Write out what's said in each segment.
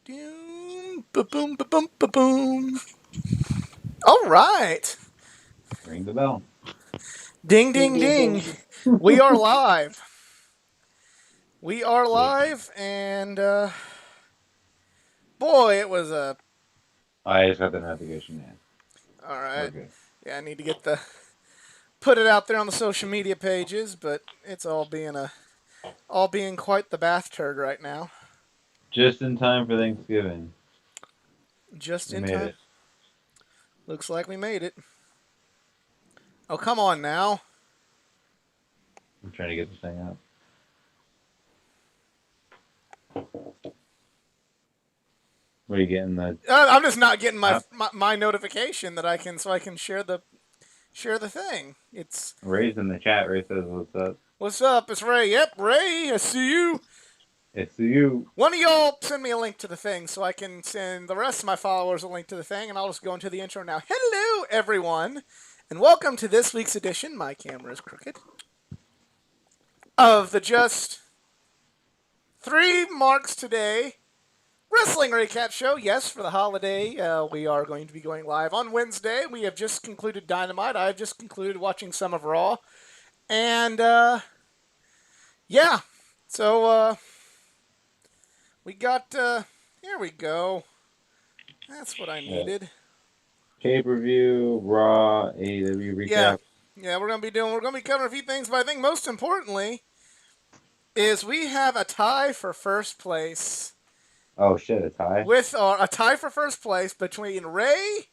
Doom, ba-boom, ba-boom, ba-boom. All right. Ring the bell. Ding, Ding, ding, ding, ding. ding. We are live. We are Sweet. live, and boy, it was a. I just got the notification in. All We're right. good. Yeah, I need to get the put it out there on the social media pages, but it's all being quite the bath turd right now. Just in time for Thanksgiving. Just We in made time. it. Looks like we made it. Oh, come on now. I'm trying to get this thing up. What are you getting the I'm just not getting my, app? my notification that I can so I can share the thing. It's Ray's in the chat. Ray says, "What's up?" what's up? It's Ray. Yep, Ray. I see you. It's you. One of y'all send me a link to the thing so I can send the rest of my followers a link to the thing, and I'll just go into the intro now. Hello, everyone, and welcome to this week's edition. My camera is crooked. Of the Just Three Marks Today Wrestling Recap Show. Yes, for the holiday, we are going to be going live on Wednesday. We have just concluded Dynamite. I've just concluded watching some of Raw. And, yeah. So, we got, here we go. That's what I needed. Pay per view, Raw, AEW Yeah. recap. Yeah, we're gonna be covering a few things, but I think most importantly is we have a tie for first place Oh shit, a tie. with a tie for first place between Ray,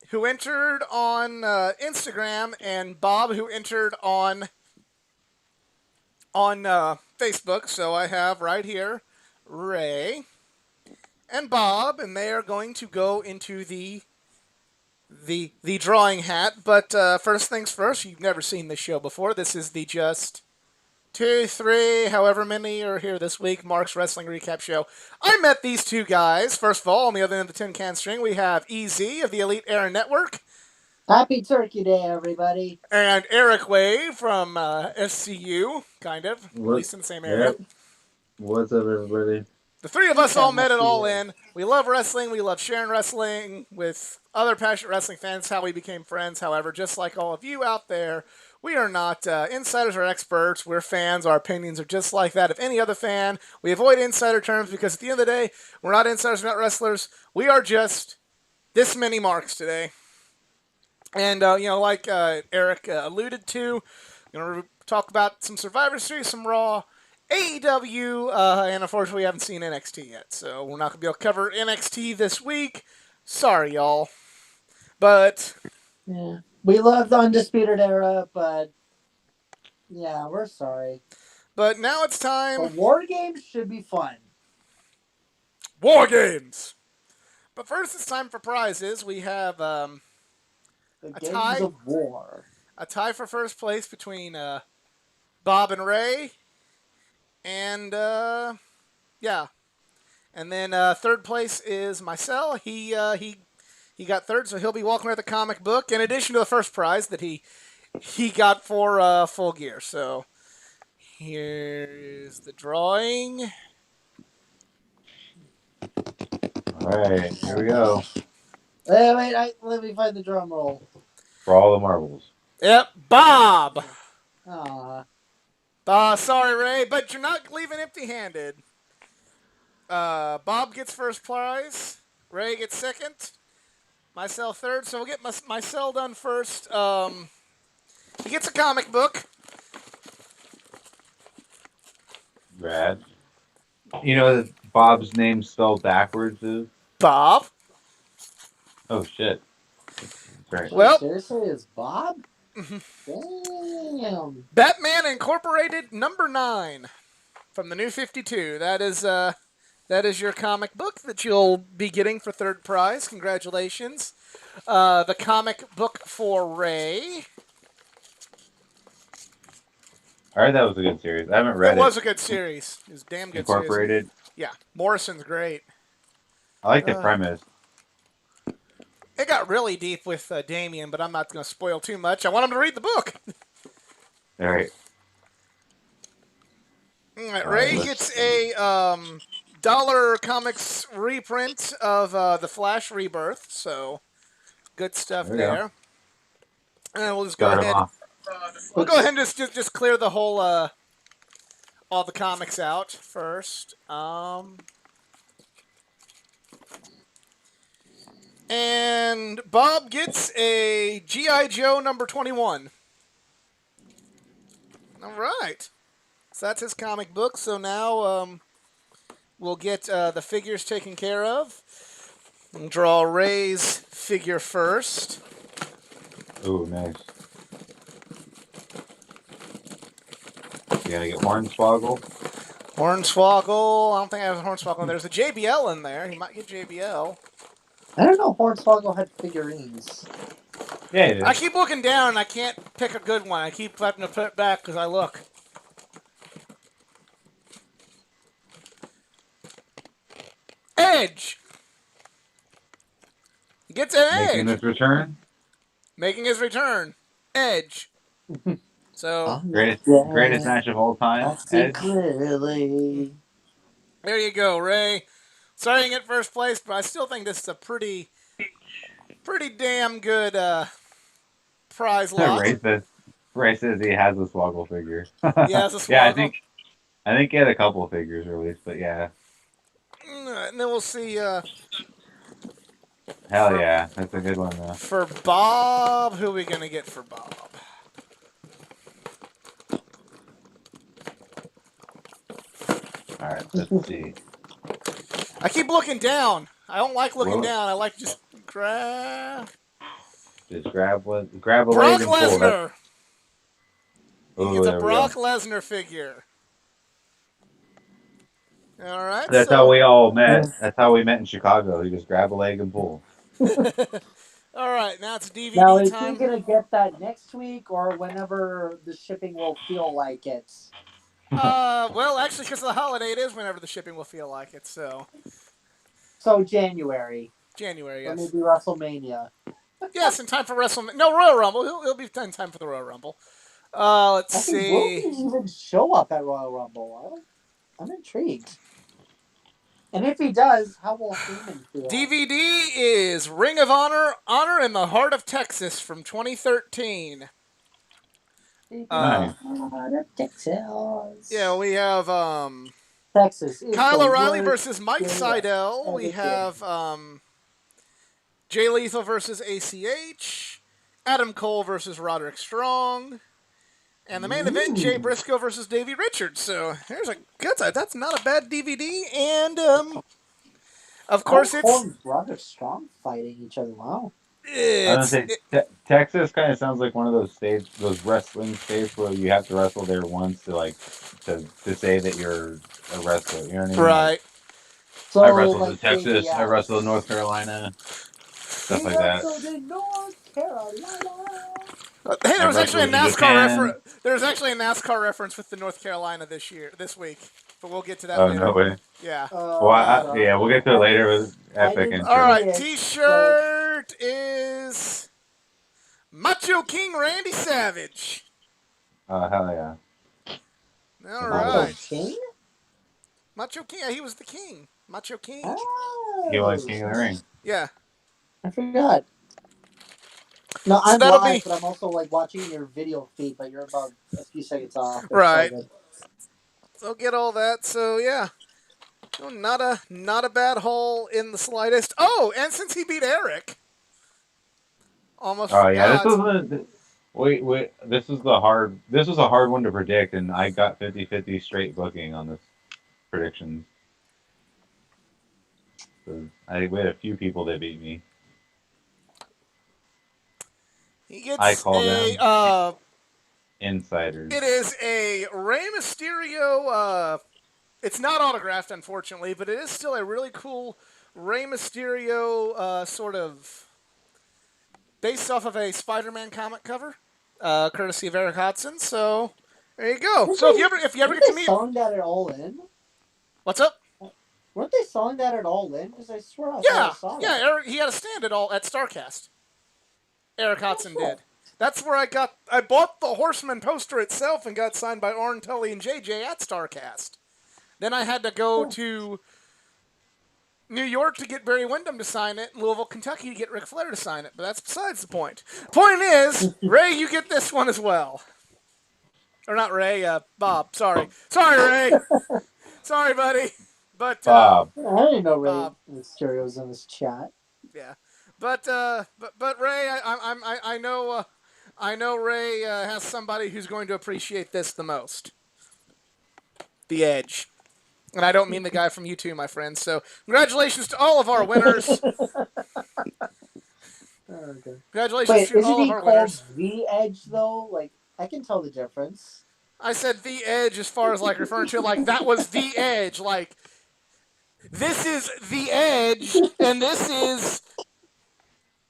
who entered on Instagram, and Bob, who entered on Facebook. So I have right here Ray and Bob, and they are going to go into the drawing hat. But first things first, you've never seen this show before. This is the Just Two, three, however many are here this week, Mark's Wrestling Recap Show. I met these two guys. First of all, on the other end of the tin can string, we have EZ of the Elite Era Network Happy Turkey Day, everybody. and Eric Way from SCU, kind of, at What? least in the same area. Yep. What's up, everybody? The three of You us all can met at All SCU. In. We love wrestling. We love sharing wrestling with other passionate wrestling fans. How we became friends. However, just like all of you out there, we are not insiders or experts. We're fans. Our opinions are just like that of any other fan. We avoid insider terms because at the end of the day, we're not insiders, we're not wrestlers. We are just this many marks today. And, like Eric alluded to, talk about some Survivor Series, some Raw, AEW, and unfortunately, we haven't seen NXT yet. So we're not going to be able to cover NXT this week. Sorry, y'all. But Yeah. We love the Undisputed Era, but yeah, we're sorry. now it's time. But War Games should be fun. War Games! But first, it's time for prizes. We have The a Games tie. of War. A tie for first place between Bob and Ray. And, yeah. And then third place is Marcel. He got third, so he'll be walking with a comic book in addition to the first prize that he got for Full Gear. So here's the drawing. All right, here we go. Wait, let me find the drum roll. For all the marbles. Yep, Bob. Aw. Sorry, Ray, but you're not leaving empty-handed. Bob gets first prize. Ray gets second. Myself third. So we'll get Myself done first. He gets a comic book. Rad. You know that Bob's name spelled backwards is? Bob. Oh shit. That's right. Wait, Well, seriously, is Bob? Damn. Batman Incorporated #9 from the New 52. That is your comic book that you'll be getting for third prize. Congratulations. The comic book for Ray. I heard that was a good series. I haven't read It it. was a good series. It was a damn good Incorporated. series. Yeah, Morrison's great. I like the premise. It got really deep with Damien, but I'm not going to spoil too much. I want him to read the book. All right. All right, Ray let's gets a Dollar Comics reprint of the Flash Rebirth. So good stuff There we go. there. And we'll just go Start them ahead. off. We'll go ahead and just clear the whole all the comics out first. And Bob gets a G.I. Joe number 21. All right. So that's his comic book. So now we'll get the figures taken care of. We'll draw Ray's figure first. Ooh, nice. You gotta get Hornswoggle. Hornswoggle. I don't think I have a Hornswoggle. There's a JBL in there. He might get JBL. I don't know. Hornswoggle had figurines. Yeah, it is. I keep looking down and I can't pick a good one. I keep having to put it back because I look. Edge. He gets an Making Edge. its return. Making his return. Edge. So Greatest match of all time. I see Edge. clearly. there you go, Ray. Sorry you didn't get first place, but I still think this is a pretty damn good prize lot. Ray says he has a Swoggle figure. Yeah, it's a Yeah, Swoggle. I think he had a couple of figures released, but yeah. And then we'll see Hell yeah, that's a good one though. for Bob. Who are we gonna get for Bob? All right, let's see. I keep looking down. I don't like looking Whoa. down. I like to just grab. Just grab a leg Brock and pull. Lesnar. He Ooh, gets there a we Brock go. Lesnar figure. All right. That's how we all met. That's how we met in Chicago. You just grab a leg and pull. All right. Now it's DVD Now, is time. he gonna get that next week or whenever the shipping will feel like it? Well, actually, because of the holiday, it is whenever the shipping will feel like it. So So January, January, or yes. maybe WrestleMania. Yes, in time for WrestleMania. No, Royal Rumble. He'll be in time for the Royal Rumble. Let's I think see. will he even show up at Royal Rumble? I'm intrigued. And if he does, how will Heyman feel? DVD is Ring of Honor, Honor in the Heart of Texas from 2013. Nice. Texas. Yeah, we have Texas. is Kyle the O'Reilly word. versus Mike Yeah. Seidel. We Okay. have Jay Lethal versus ACH. Adam Cole versus Roderick Strong. And the main event, Jay Briscoe versus Davey Richards. So here's a good side. That's not a bad DVD. And of course, Cole and Roderick Strong fighting each other. Wow. I don't say Texas kind of sounds like one of those states, those wrestling states where you have to wrestle there once to say that you're a wrestler. You know what I mean? right. So I wrestled in like Texas. the, I wrestled in North Carolina. Stuff he like that. wrestled in North Carolina. Hey, there was actually a wrestled in NASCAR Japan. reference. There was actually a NASCAR reference with the North Carolina this week. But we'll get to that Oh later. no way. Yeah. Well, yeah, we'll get to it later with epic didn't- intro. All right. Yeah, T-shirt is Macho King Randy Savage. Hell yeah. All Macho right. King? Macho King. Yeah, he was the king. Macho King. Oh, He was king of the ring. Yeah. I forgot. No, So I'm that'll live, be- but I'm also like watching your video feed, but you're about a few seconds off. That's Right. so good. So get all that. So yeah. Oh, not a bad haul in the slightest. Oh, and since he beat Eric. Almost Oh yeah, forgot. this was a hard one to predict, and I got 50-50 straight booking on this predictions. So we had a few people that beat me. He gets I call them insiders. It is a Rey Mysterio. It's not autographed, unfortunately, but it is still a really cool Rey Mysterio sort of based off of a Spider-Man comic cover, courtesy of Eric Hodson. So there you go. So if you ever Weren't get to they meet, selling that at All In? what's up? Weren't they selling that at All In? Because I swear I Yeah, saw yeah. that. Eric, he had a stand at Starcast. Eric Hodson cool. did. That's where I bought the Horseman poster itself and got signed by Orin Tully and JJ at Starcast. Then I had to go to New York to get Barry Windham to sign it, and Louisville, Kentucky to get Ric Flair to sign it. But that's besides the point. Point is, Ray, you get this one as well. Or not Ray, Bob. Sorry, Ray. Sorry, buddy. But Bob. I didn't know Ray Bob. Mysterio was in this chat. Yeah, but Ray, I know Ray has somebody who's going to appreciate this the most. The Edge. And I don't mean the guy from U2, my friends. So congratulations to all of our winners. Okay. Congratulations Wait, to isn't all of he our called winners. The Edge though? Like, I can tell the difference. I said the Edge as far as like referring to like that was the Edge. Like this is the Edge, and this is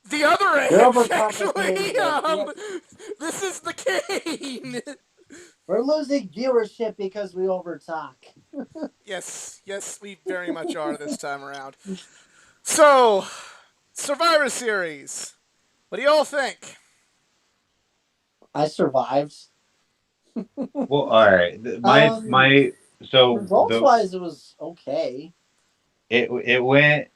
the other Edge. You're Actually, overcomplicating this is the Kane. We're losing viewership because we overtalk. Yes, we very much are this time around. So, Survivor Series. What do you all think? I survived. Well, all right. So Results-wise, it was okay. it went.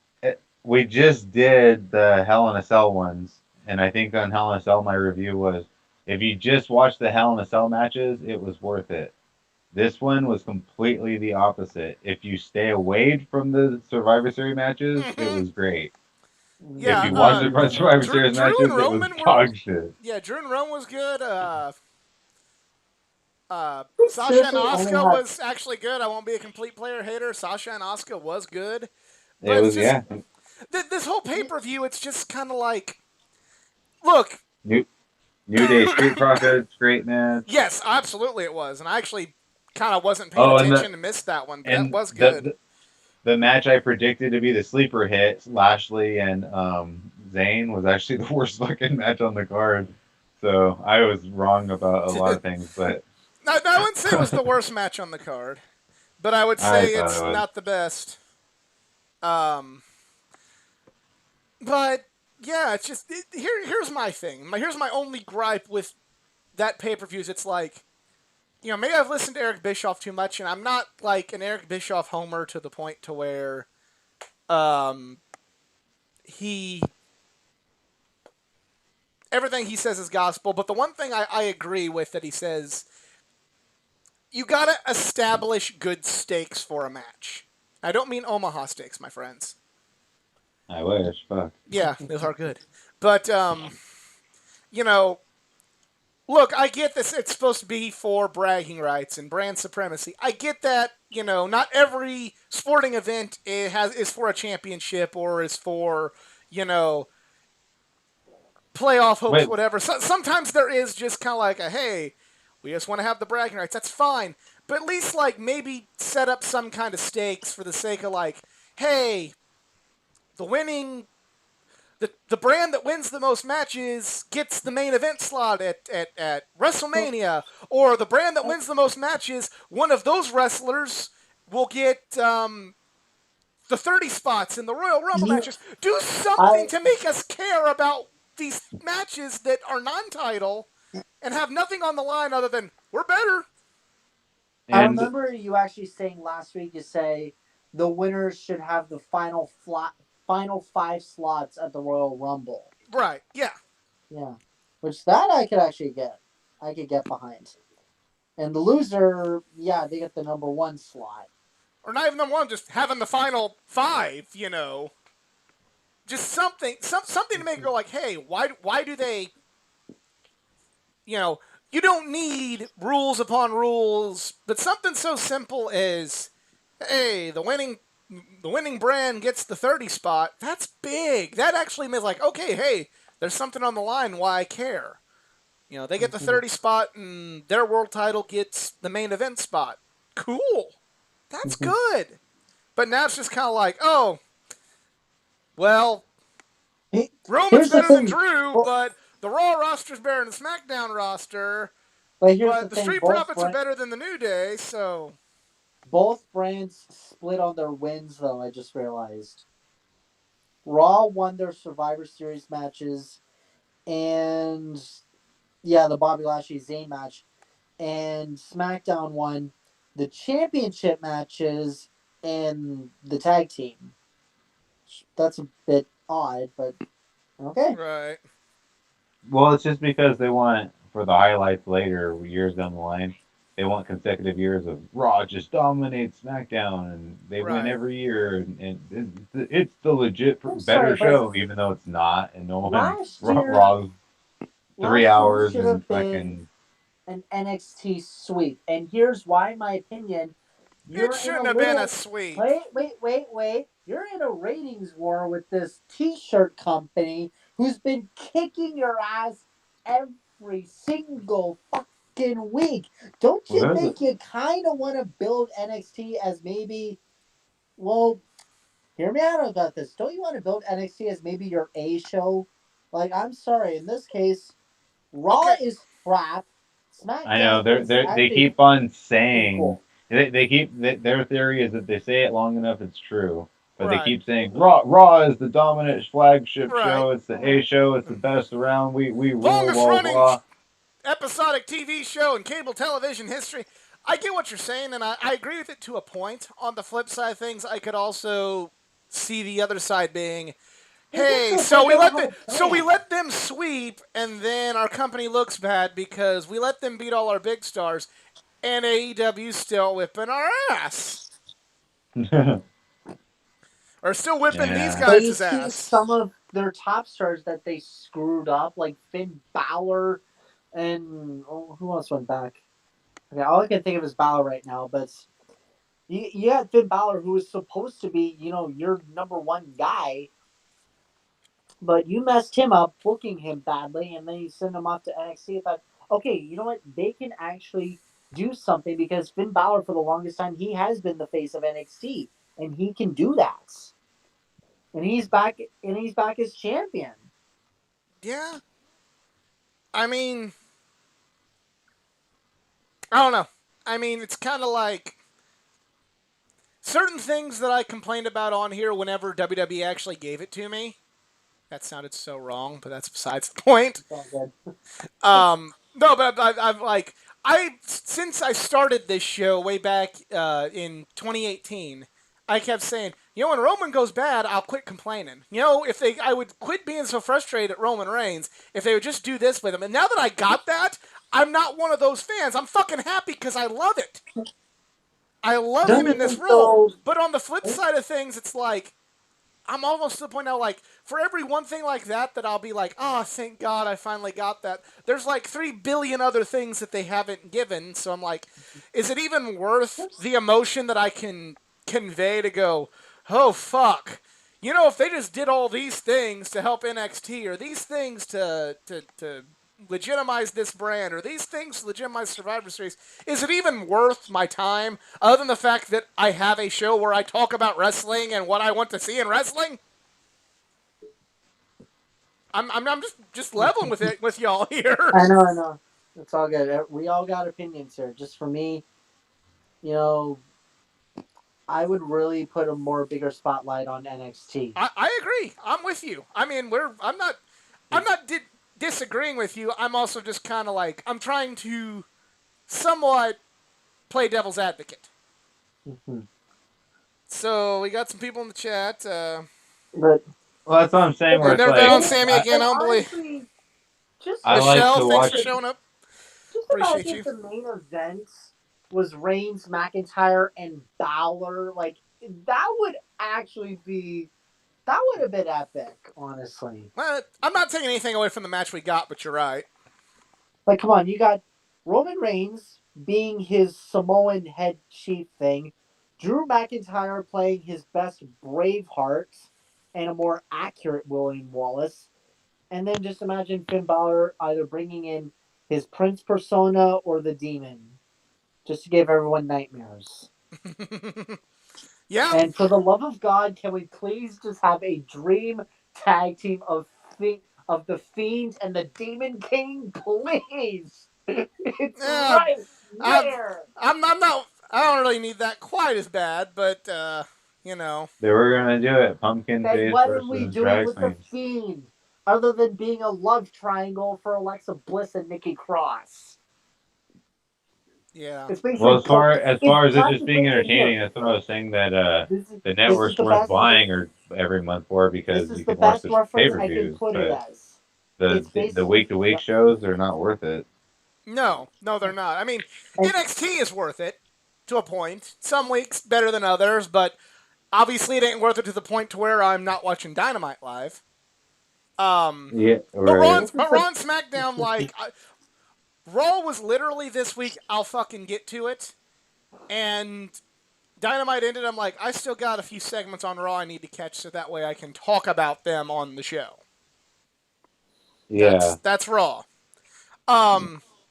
We just did the Hell in a Cell ones, and I think on Hell in a Cell my review was, if you just watch the Hell in a Cell matches, it was worth it. This one was completely the opposite. If you stay away from the Survivor Series matches, it was great. Yeah, if you watch the Survivor Series matches, it was dog shit. Yeah, Drew and Roman was good. Sasha and Seriously, Asuka was actually good. I won't be a complete player hater. Sasha and Asuka was good. But It was, just, this whole pay-per-view, it's just kind of like, look. New Day Street Profits, great match. Yes, absolutely it was. And I actually kind of wasn't paying attention and missed that one, but that was good. The match I predicted to be the sleeper hit, Lashley and Zayn, was actually the worst fucking match on the card. So I was wrong about a lot of things, but I wouldn't say it was the worst match on the card, but I would say it's not the best. But yeah, it's just here's my thing. Here's my only gripe with that pay-per-view is it's like, you know, maybe I've listened to Eric Bischoff too much, and I'm not like an Eric Bischoff homer to the point to where everything he says is gospel. But the one thing I agree with that he says, you gotta establish good stakes for a match. I don't mean Omaha steaks, my friends. I wish. Fuck. Yeah, those are good. But, you know, look, I get this. It's supposed to be for bragging rights and brand supremacy. I get that, you know, not every sporting event is for a championship or is for, you know, playoff hopes, whatever. So, sometimes there is just kind of like a, hey, we just want to have the bragging rights. That's fine. But at least, like, maybe set up some kind of stakes for the sake of, like, hey, the brand that wins the most matches gets the main event slot at WrestleMania, or the brand that wins the most matches, one of those wrestlers will get the 30 spots in the Royal Rumble matches. Do something to make us care about these matches that are non-title and have nothing on the line other than, we're better. I remember you actually saying last week, you say the winners should have the final 5 slots at the Royal Rumble. Right, yeah. Yeah. Which that I could actually get. I could get behind. And the loser, yeah, they get the number 1 slot. Or not even number 1, just having the final 5, you know. Just something to make it go like, hey, why do they, you know, you don't need rules upon rules, but something so simple as, hey, the winning brand gets the 30 spot. That's big. That actually means like, okay, hey, there's something on the line. Why I care? You know, they get the 30 spot and their world title gets the main event spot. Cool. That's good. But now it's just kind of like, oh, well, Roman's better than Drew, but the Raw roster's better than the SmackDown roster. But the Street Profits are better than the New Day, so... Both brands split on their wins, though, I just realized. Raw won their Survivor Series matches, and, yeah, the Bobby Lashley-Zayn match, and SmackDown won the championship matches and the tag team. That's a bit odd, but okay. Right. Well, it's just because they want for the highlights later, years down the line, they want consecutive years of Raw just dominates SmackDown and they win Right. every year, and it's the legit I'm better sorry, but show, even though it's not, and no one last year, Raw's 3 last year hours should and have been fucking. an NXT sweep, and here's why, in my opinion. It You're in a shouldn't have been a little. sweep. Wait. You're in a ratings war with this T-shirt company who's been kicking your ass every single fucking week. Don't you Well, think you kind of want to build NXT as maybe? Well, hear me out about this. Don't you want to build NXT as maybe your A show? Like, I'm sorry, in this case, Raw Okay. is crap. I know SmackDown is they actually keep on pretty saying cool. they keep their theory is that they say it long enough it's true, but they Right. keep saying Raw is the dominant flagship Right. show. It's the A show. It's the best around. We rule. Longest Blah running blah. episodic TV show in cable television history. I get what you're saying, and I agree with it to a point. On the flip side of things, I could also see the other side being, It just hey, feels like they don't have a so we plan. let them sweep, and then our company looks bad because we let them beat all our big stars, and AEW's still whipping our ass, or still whipping these Yeah. But you guys' see ass. some of their top stars that they screwed up, like Finn Balor and who else went back? Okay, all I can think of is Balor right now, but you had Finn Balor who was supposed to be, your number one guy, but you messed him up, booking him badly, and then you send him off to NXT. I thought, okay, you know what? They can actually do something because Finn Balor, for the longest time, he has been the face of NXT, and he can do that. And he's back. And he's back as champion. Yeah, I mean, I don't know. I mean, it's kind of like certain things that I complained about on here whenever WWE actually gave it to me. That sounded so wrong, but that's besides the point. It's all good. No, but I've like since I started this show way back in 2018, I kept saying, when Roman goes bad, I'll quit complaining. I would quit being so frustrated at Roman Reigns if they would just do this with him. And now that I got that, I'm not one of those fans. I'm fucking happy because I love it. I love Don't him in you this think role. though? But on the flip side of things, it's like I'm almost to the point now, like, for every one thing like that I'll be like, oh, thank God I finally got that. There's like 3 billion other things that they haven't given. So I'm like, is it even worth the emotion that I can convey to go, oh, fuck. If they just did all these things to help NXT or these things to legitimize this brand or these things to legitimize Survivor Series, is it even worth my time other than the fact that I have a show where I talk about wrestling and what I want to see in wrestling? I'm just leveling with it with y'all here. I know. It's all good. We all got opinions here. Just for me, you know, I would really put a more bigger spotlight on NXT. I agree. I'm with you. I mean, I'm not disagreeing with you. I'm also just kind of like I'm trying to somewhat play devil's advocate. Mm-hmm. So we got some people in the chat. But Well, that's what I'm saying. Where And it's they're down like Sammy again. I don't believe. honestly, just I like Michelle, to thanks watch. for showing up. just Appreciate imagine you. if the main event was Reigns, McIntyre, and Balor. Like that would actually be. That would have been epic, honestly. Well, I'm not taking anything away from the match we got, but you're right. Like, come on, you got Roman Reigns being his Samoan head chief thing, Drew McIntyre playing his best Braveheart and a more accurate William Wallace, and then just imagine Finn Balor either bringing in his Prince persona or the Demon, just to give everyone nightmares. Yeah. And for the love of God, can we please just have a dream tag team of the Fiend and the Demon King, please? It's right there. I'm not. I don't really need that quite as bad, but They were gonna do it. Pumpkin Then face what did we versus do drag with the queens. Fiend, other than being a love triangle for Alexa Bliss and Nikki Cross? Yeah. It's basically Well, as far as it just being practically- entertaining, that's what I was saying that This is the networks the worth best buying are every month for because This is you the can watch best the pay reference per I can views, put it but as. the It's the basically week to week shows are not worth it. No, they're not. I mean, And- NXT is worth it to a point. Some weeks better than others, but obviously it ain't worth it to the point to where I'm not watching Dynamite live. Yeah, But right. Raw and SmackDown, Raw was literally this week. I'll fucking get to it, and Dynamite ended. I'm like, I still got a few segments on Raw I need to catch, so that way I can talk about them on the show. Yeah. That's Raw.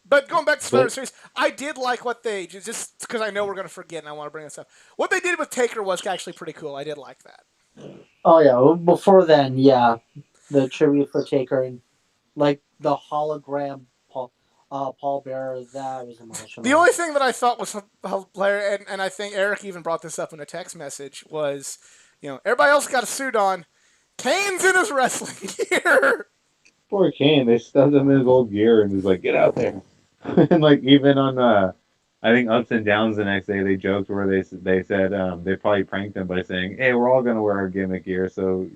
But going back to Survivor Series, I did like what they just because I know we're gonna forget and I want to bring this up. What they did with Taker was actually pretty cool. I did like that. Oh yeah, well, before then, yeah, the tribute for Taker and like the hologram Paul Bearer, that was emotional. The only thing that I thought was hilarious, and I think Eric even brought this up in a text message, was, everybody else got a suit on. Kane's in his wrestling gear. Poor Kane, they stuffed him in his old gear and he's like, get out there. And like even on I think Ups and Downs the next day they joked where they said they probably pranked him by saying, hey, we're all gonna wear our gimmick gear, so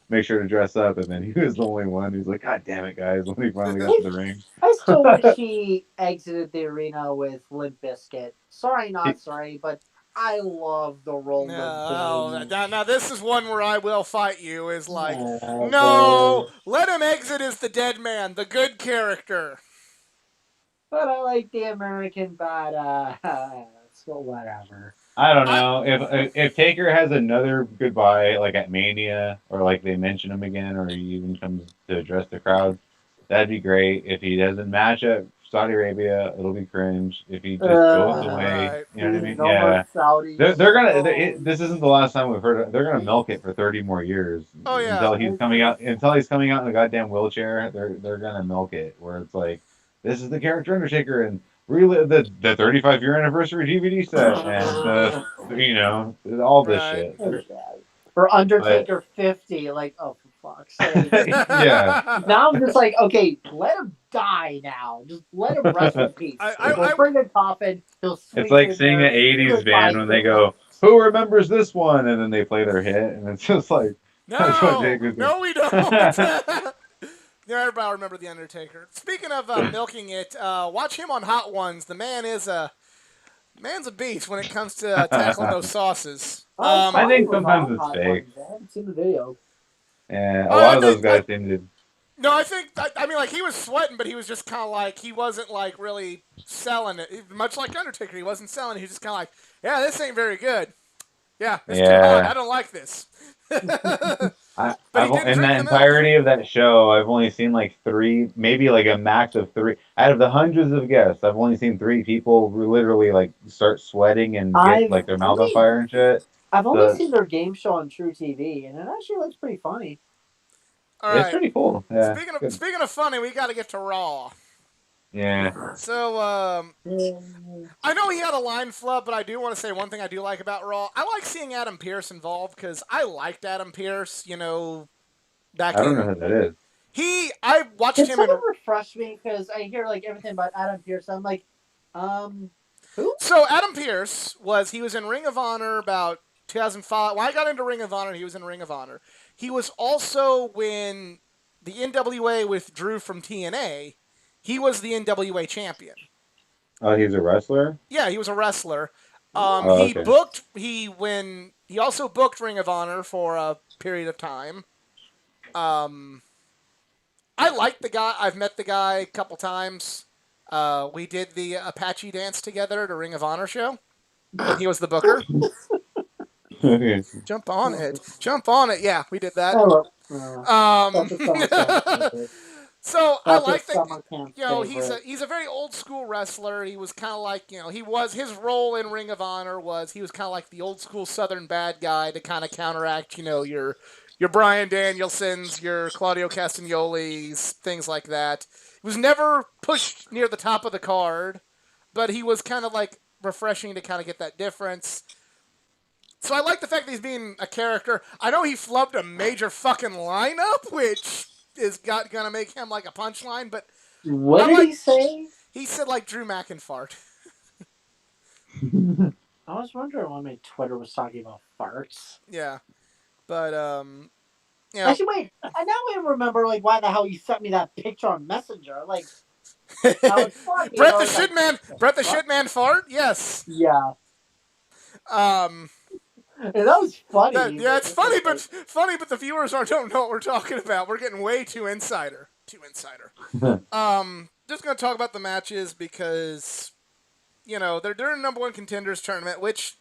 make sure to dress up. And then he was the only one who's like, God damn it, guys, when he finally got to the ring. I still wish he exited the arena with Limp Bizkit. Sorry, not sorry, but I love the role No, now this is one where I will fight you. Is like, Oh, no, let him exit as the dead man, the good character. But I like the American badass. So whatever. I don't know if Taker has another goodbye like at Mania or like they mention him again or he even comes to address the crowd, that'd be great. If he doesn't match at Saudi Arabia, it'll be cringe. If he just goes away, right. you know what I mean? No Yeah, more Saudis. they're gonna. This isn't the last time we've heard. They're gonna milk it for 30 more years. Oh, yeah. Until he's coming out. Until he's coming out in the goddamn wheelchair, they're gonna milk it. Where it's like, this is the character Undertaker and relive the 35-year anniversary DVD set and all this Right. shit. For Undertaker 50, like, oh, for fuck's sake. Yeah. Now I'm just like, okay, let him die now. Just let him rest in peace. We'll bring a coffin. He'll sleep It's like in seeing there. an 80s Goodbye, band when they go, who remembers this one? And then they play their hit, and it's just like, that's what Taker's doing. No, we don't. Everybody remember the Undertaker. Speaking of milking it, watch him on Hot Ones. The man's a beast when it comes to tackling those sauces. I think sometimes it's fake. I haven't seen the video. Yeah, a lot of those guys seem to. No, I mean, like, he was sweating, but he was just kind of like, he wasn't, like, really selling it. Much like Undertaker, he wasn't selling it. He was just kind of like, yeah, this ain't very good. Yeah, it's too hot. I don't like this. In the entirety of that show, I've only seen like 3, maybe like a max of 3. Out of the hundreds of guests, I've only seen 3 people who literally like start sweating and get like their mouth on fire and shit. I've only seen their game show on True TV, and it actually looks pretty funny. All right. It's pretty cool. Yeah. Speaking of funny, we got to get to Raw. Yeah. So, I know he had a line flub, but I do want to say one thing I do like about Raw. I like seeing Adam Pearce involved because I liked Adam Pearce, back I don't know who that is. I watched him. Someone refresh me because I hear like everything about Adam Pearce. I'm like, who? So Adam Pearce was in Ring of Honor about 2005. When I got into Ring of Honor, he was in Ring of Honor. He was also when the NWA withdrew from TNA. He was the NWA champion. Oh, he's a wrestler? Yeah, he was a wrestler. Okay. He also booked Ring of Honor for a period of time. I like the guy. I've met the guy a couple times. We did the Apache dance together at a Ring of Honor show. When he was the booker. Okay. Jump on it. Yeah, we did that. So I like that. He's a very old school wrestler. He was kind of like his role in Ring of Honor was he was kind of like the old school Southern bad guy to kind of counteract your Bryan Danielsons, your Claudio Castagnolis, things like that. He was never pushed near the top of the card, but he was kind of like refreshing to kind of get that difference. So I like the fact that he's being a character. I know he flubbed a major fucking lineup, which is gonna make him like a punchline, but what did he say? He said like Drew McInfart. I was wondering why my Twitter was talking about farts. Yeah. But you know, Actually, wait. I now remember like why the hell you sent me that picture on Messenger. Like that was funny. And Brett I the was like, Shitman, the Brett the fuck? Shitman fart. Yes. Yeah, Um, and that was funny. yeah, But it's it's just funny, but the viewers don't know what we're talking about. We're getting way too insider. Too insider. Just gonna talk about the matches because they're doing a number one contenders tournament, which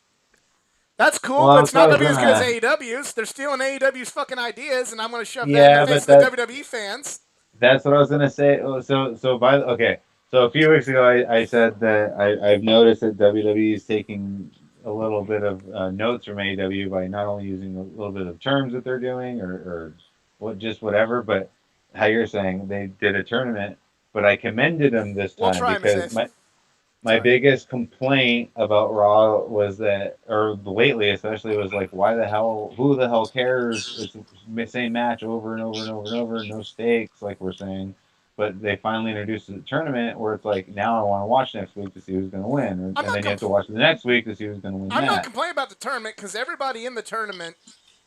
that's cool, but Well, it's so I not was gonna be as good as gonna. AEW's. They're stealing AEW's fucking ideas, and I'm gonna shove that in the Yeah, face but of the WWE fans. that's what I was gonna say. Oh, okay. So a few weeks ago, I said that I've noticed that WWE is taking a little bit of notes from AEW by not only using a little bit of terms that they're doing or what just whatever, but how you're saying they did a tournament. But I commended them this We'll time try, Miss because Ace. my Sorry. biggest complaint about Raw was that, or lately especially, was like, why the hell, who the hell cares? It's the same match over and over and over and over, no stakes, like we're saying. But they finally introduced the tournament where it's like, now I want to watch next week to see who's going to win. I'm And not then you have to compl- watch the next week to see who's going to win I'm not that. complaining about the tournament because everybody in the tournament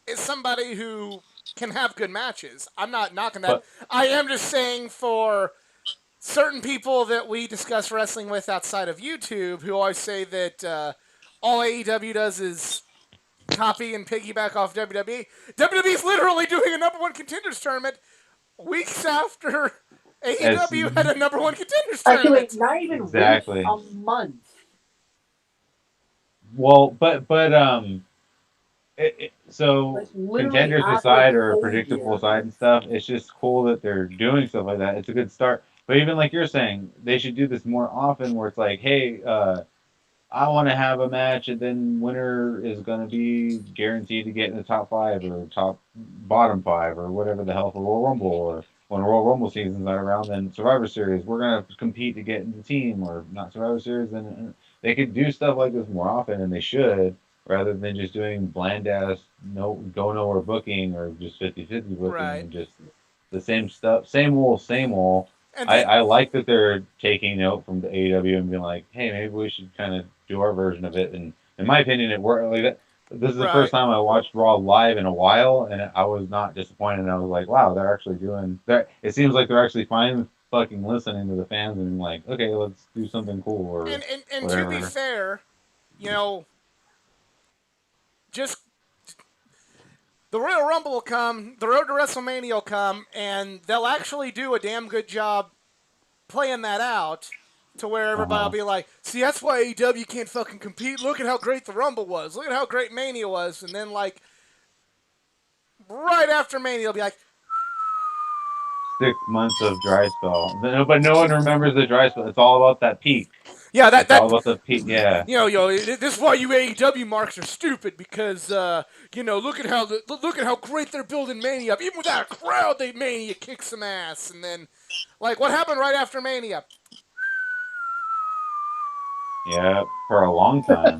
is somebody who can have good matches. I'm not knocking that. But I am just saying for certain people that we discuss wrestling with outside of YouTube who always say that all AEW does is copy and piggyback off WWE. WWE is literally doing a number one contenders tournament weeks after as AEW had a number one contenders actually wait, tournament. not even weeks, exactly. a month. Well, so Like literally contenders after aside or Full predictable Gear. side and stuff, it's just cool that they're doing stuff like that. It's a good start. But even like you're saying, they should do this more often where it's like, hey, I want to have a match and then winner is going to be guaranteed to get in the top five or top bottom five or whatever the hell for Royal Rumble, or when Royal Rumble season's not around, then Survivor Series, we're going to compete to get in the team, or not Survivor Series. Then they could do stuff like this more often, and they should, rather than just doing bland ass no go nowhere booking or just 50-50 booking Right. and just the same stuff, same old, same old. And I like that they're taking note from the AEW and being like, hey, maybe we should kind of do our version of it. And in my opinion, it worked. Like that. This is the first right. time I watched Raw live in a while, and I was not disappointed. And I was like, wow, they're actually doing that. It seems like they're actually finally fucking listening to the fans and like, okay, let's do something cool or And to be whatever. fair, you know, just the Royal Rumble will come, the Road to WrestleMania will come, and they'll actually do a damn good job playing that out to where Uh everybody will huh. be like, see, that's why AEW can't fucking compete. Look at how great the Rumble was. Look at how great Mania was. And then, like, right after Mania, they'll be like, 6 months of dry spell, but no one remembers the dry spell. It's all about that peak. yeah, It's all about the peak. Yeah. this is why you AEW marks are stupid because, look at how great they're building Mania up. Even without a crowd, Mania kicks some ass. And then, like, what happened right after Mania? Yeah, for a long time.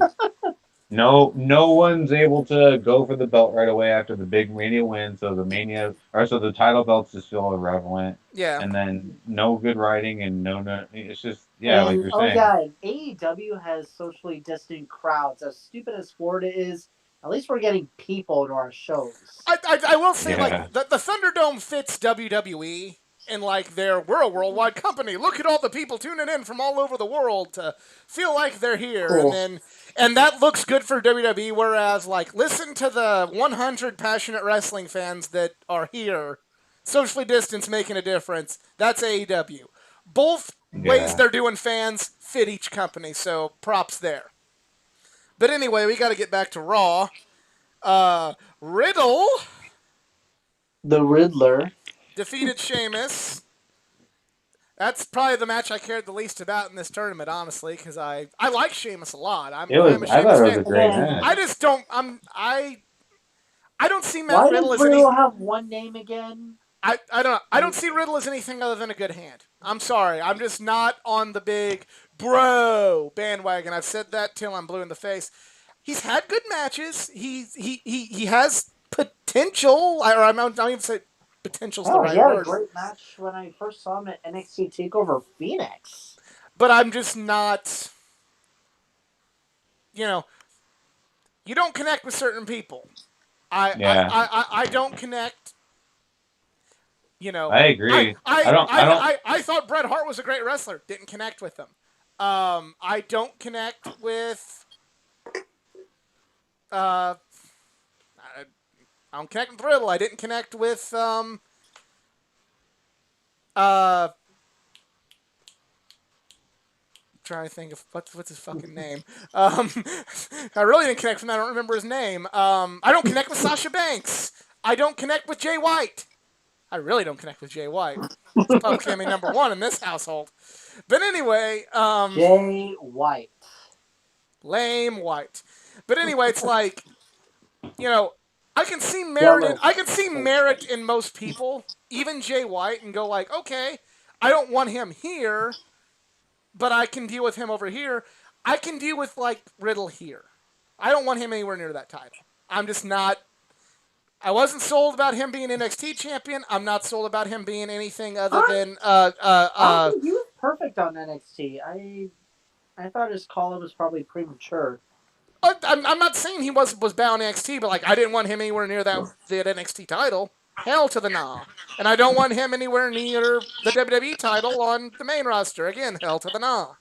No one's able to go for the belt right away after the big Mania win, so the title belts is still irrelevant, Yeah. and then no good writing and no, it's just yeah, like And you're oh my saying, god, AEW has socially distant crowds. As stupid as Florida is, at least we're getting people to our shows. I will say, like, yeah, the Thunderdome fits WWE and, like, we're a worldwide company. Look at all the people tuning in from all over the world to feel like they're here. Cool. And that looks good for WWE, whereas, like, listen to the 100 passionate wrestling fans that are here, socially distanced making a difference. That's AEW. Both ways yeah. they're doing fans fit each company, so props there. But anyway, we got to get back to Raw. Riddle The Riddler. defeated Sheamus. That's probably the match I cared the least about in this tournament, honestly, because I like Sheamus a lot. It I'm was. a I thought Sheamus it was fan. a And great then, match. I just don't. I don't see Matt why Riddle does as any. Riddle have one name again? I don't know. I don't Like, see Riddle as anything other than a good hand. I'm sorry. I'm just not on the big bro bandwagon. I've said that till I'm blue in the face. He's had good matches. He has potential. Or I don't even say potential's the oh, he right had a word. great match when I first saw him at NXT Takeover Phoenix. But I'm just not. You know, you don't connect with certain people. Yeah, I don't connect. You know, I agree. I don't. I thought Bret Hart was a great wrestler. Didn't connect with him. I don't connect with. I, I don't connect with Riddle. I didn't connect with. Uh, trying to think of what's his fucking name. I really didn't connect with him. I don't remember his name. I don't connect with Sasha Banks. I don't connect with Jay White. I really don't connect with Jay White. It's public enemy number one in this household. But anyway, Jay White. lame White. But anyway, it's like, you know, I can see Yellow. merit in most people, even Jay White, and go like, okay, I don't want him here, but I can deal with him over here. I can deal with like Riddle here. I don't want him anywhere near that title. I'm just not. I wasn't sold about him being NXT champion. I'm not sold about him being anything other than I think he was perfect on NXT. I thought his call-up was probably premature. I'm not saying he was bound NXT, but like I didn't want him anywhere near that NXT title. Hell to the nah. And I don't want him anywhere near the WWE title on the main roster. Again, hell to the nah.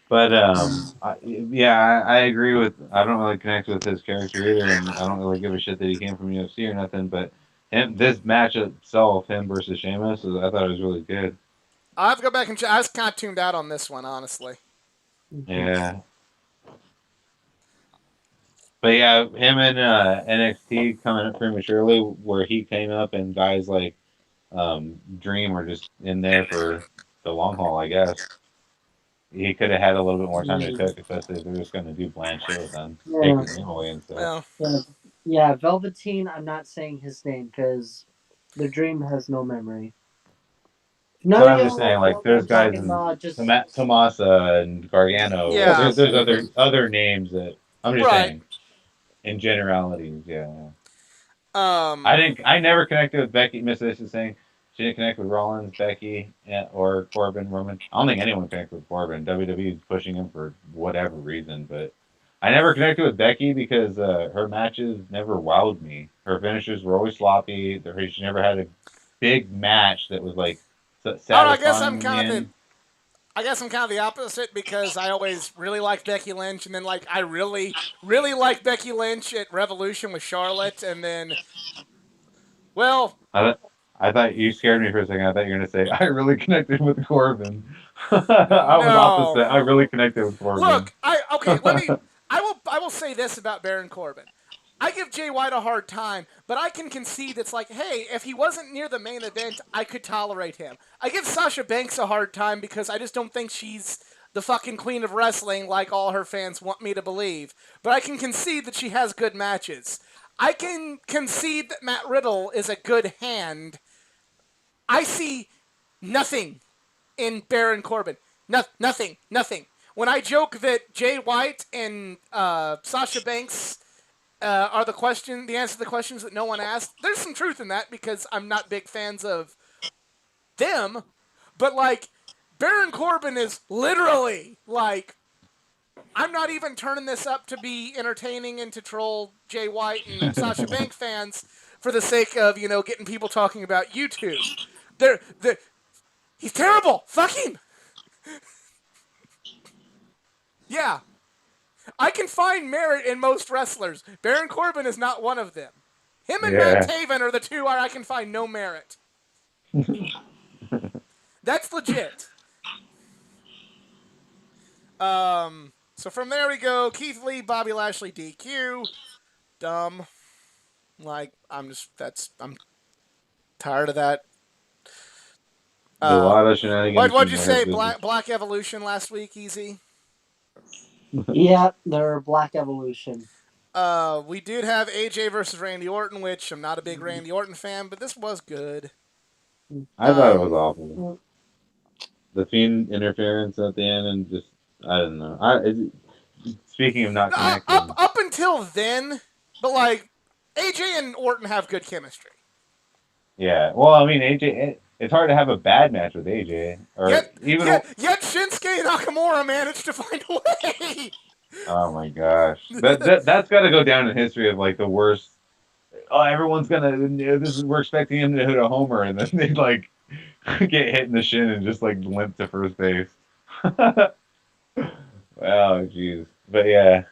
But I agree with. I don't really connect with his character either, and I don't really give a shit that he came from UFC or nothing. But this match itself, him versus Sheamus, I thought it was really good. I'll have to go back and check. I was kind of tuned out on this one, honestly. Yeah. But yeah, him and NXT coming up prematurely, where he came up, and guys like Dream were just in there for the long haul, I guess. He could have had a little bit more time to cook, especially if they were just going to do bland shit with him, take his name away and stuff. Well, Yeah, Velveteen, I'm not saying his name because the Dream has no memory. But I'm just saying, like, there's guys in just Tomasa and Gargano. Yeah. There's other names that I'm just Right. saying. In generalities, yeah. um, I never connected with Becky. Miss This is saying she didn't connect with Rollins, Becky, or Corbin, Roman. I don't think anyone connected with Corbin. WWE is pushing him for whatever reason, but I never connected with Becky because her matches never wowed me. Her finishes were always sloppy. She never had a big match that was like satisfying. I guess I'm kind of the opposite because I always really liked Becky Lynch, and then like I really liked Becky Lynch at Revolution with Charlotte, and then, well, I thought you scared me for a second. I thought you were gonna say I really connected with Corbin. I was opposite. I really connected with Corbin. Look, I will say this about Baron Corbin. I give Jay White a hard time, but I can concede it's like, hey, if he wasn't near the main event, I could tolerate him. I give Sasha Banks a hard time because I just don't think she's the fucking queen of wrestling like all her fans want me to believe. But I can concede that she has good matches. I can concede that Matt Riddle is a good hand. I see nothing in Baron Corbin. Nothing. When I joke that Jay White and Sasha Banks are the answer to the questions that no one asked, there's some truth in that because I'm not big fans of them. But like, Baron Corbin is literally like, I'm not even turning this up to be entertaining and to troll Jay White and Sasha Banks fans for the sake of, getting people talking about YouTube. He's terrible. Fuck him. Yeah. I can find merit in most wrestlers. Baron Corbin is not one of them. Him and Matt Taven are the two where I can find no merit. That's legit. So from there we go. Keith Lee, Bobby Lashley, DQ. Dumb. Like, I'm tired of that. A lot of shenanigans. What'd you say? Black Evolution last week, Easy? Yeah, they're Black Evolution. We did have AJ versus Randy Orton, which I'm not a big Randy Orton fan, but this was good. I thought it was awful. The Fiend interference at the end, and just I don't know. Speaking of not connecting, up until then, but like AJ and Orton have good chemistry. Yeah, well, I mean AJ. It's hard to have a bad match with AJ, Yet Shinsuke Nakamura managed to find a way. Oh my gosh, that's got to go down in history of like the worst. Oh, everyone's gonna. We're expecting him to hit a homer, and then they like get hit in the shin and just like limp to first base. Oh, jeez. But yeah,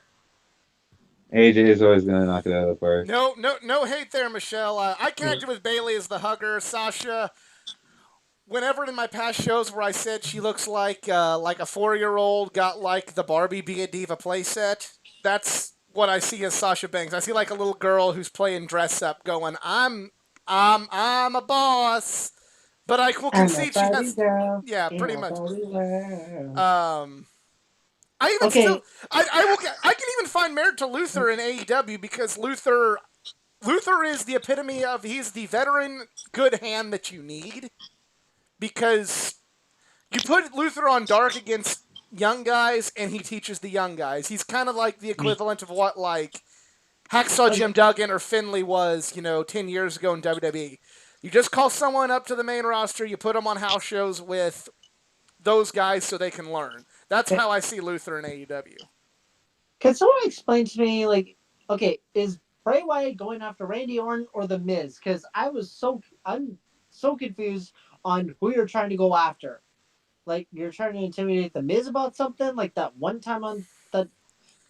AJ is always gonna knock it out of the park. No hate there, Michelle. I connected with Bailey as the hugger. Sasha, whenever in my past shows where I said she looks like a 4-year-old got like the Barbie Be a Diva playset, that's what I see as Sasha Banks. I see like a little girl who's playing dress up, going, I'm a boss," but I will I'm a concede she Barbie has, girl yeah, in pretty a much. Barbie world. Um, I even still, Okay, I can even find merit to Luther in AEW because Luther is the epitome of he's the veteran good hand that you need because you put Luther on Dark against young guys and he teaches the young guys. He's kind of like the equivalent of what like Hacksaw Jim Duggan or Finley was, 10 years ago in WWE. You just call someone up to the main roster, you put them on house shows with those guys so they can learn. That's how I see Luther in AEW. can someone explain to me, like, okay, is Bray Wyatt going after Randy Orton or The Miz? Because I'm so confused on who you're trying to go after. Like, you're trying to intimidate The Miz about something, like that one time on the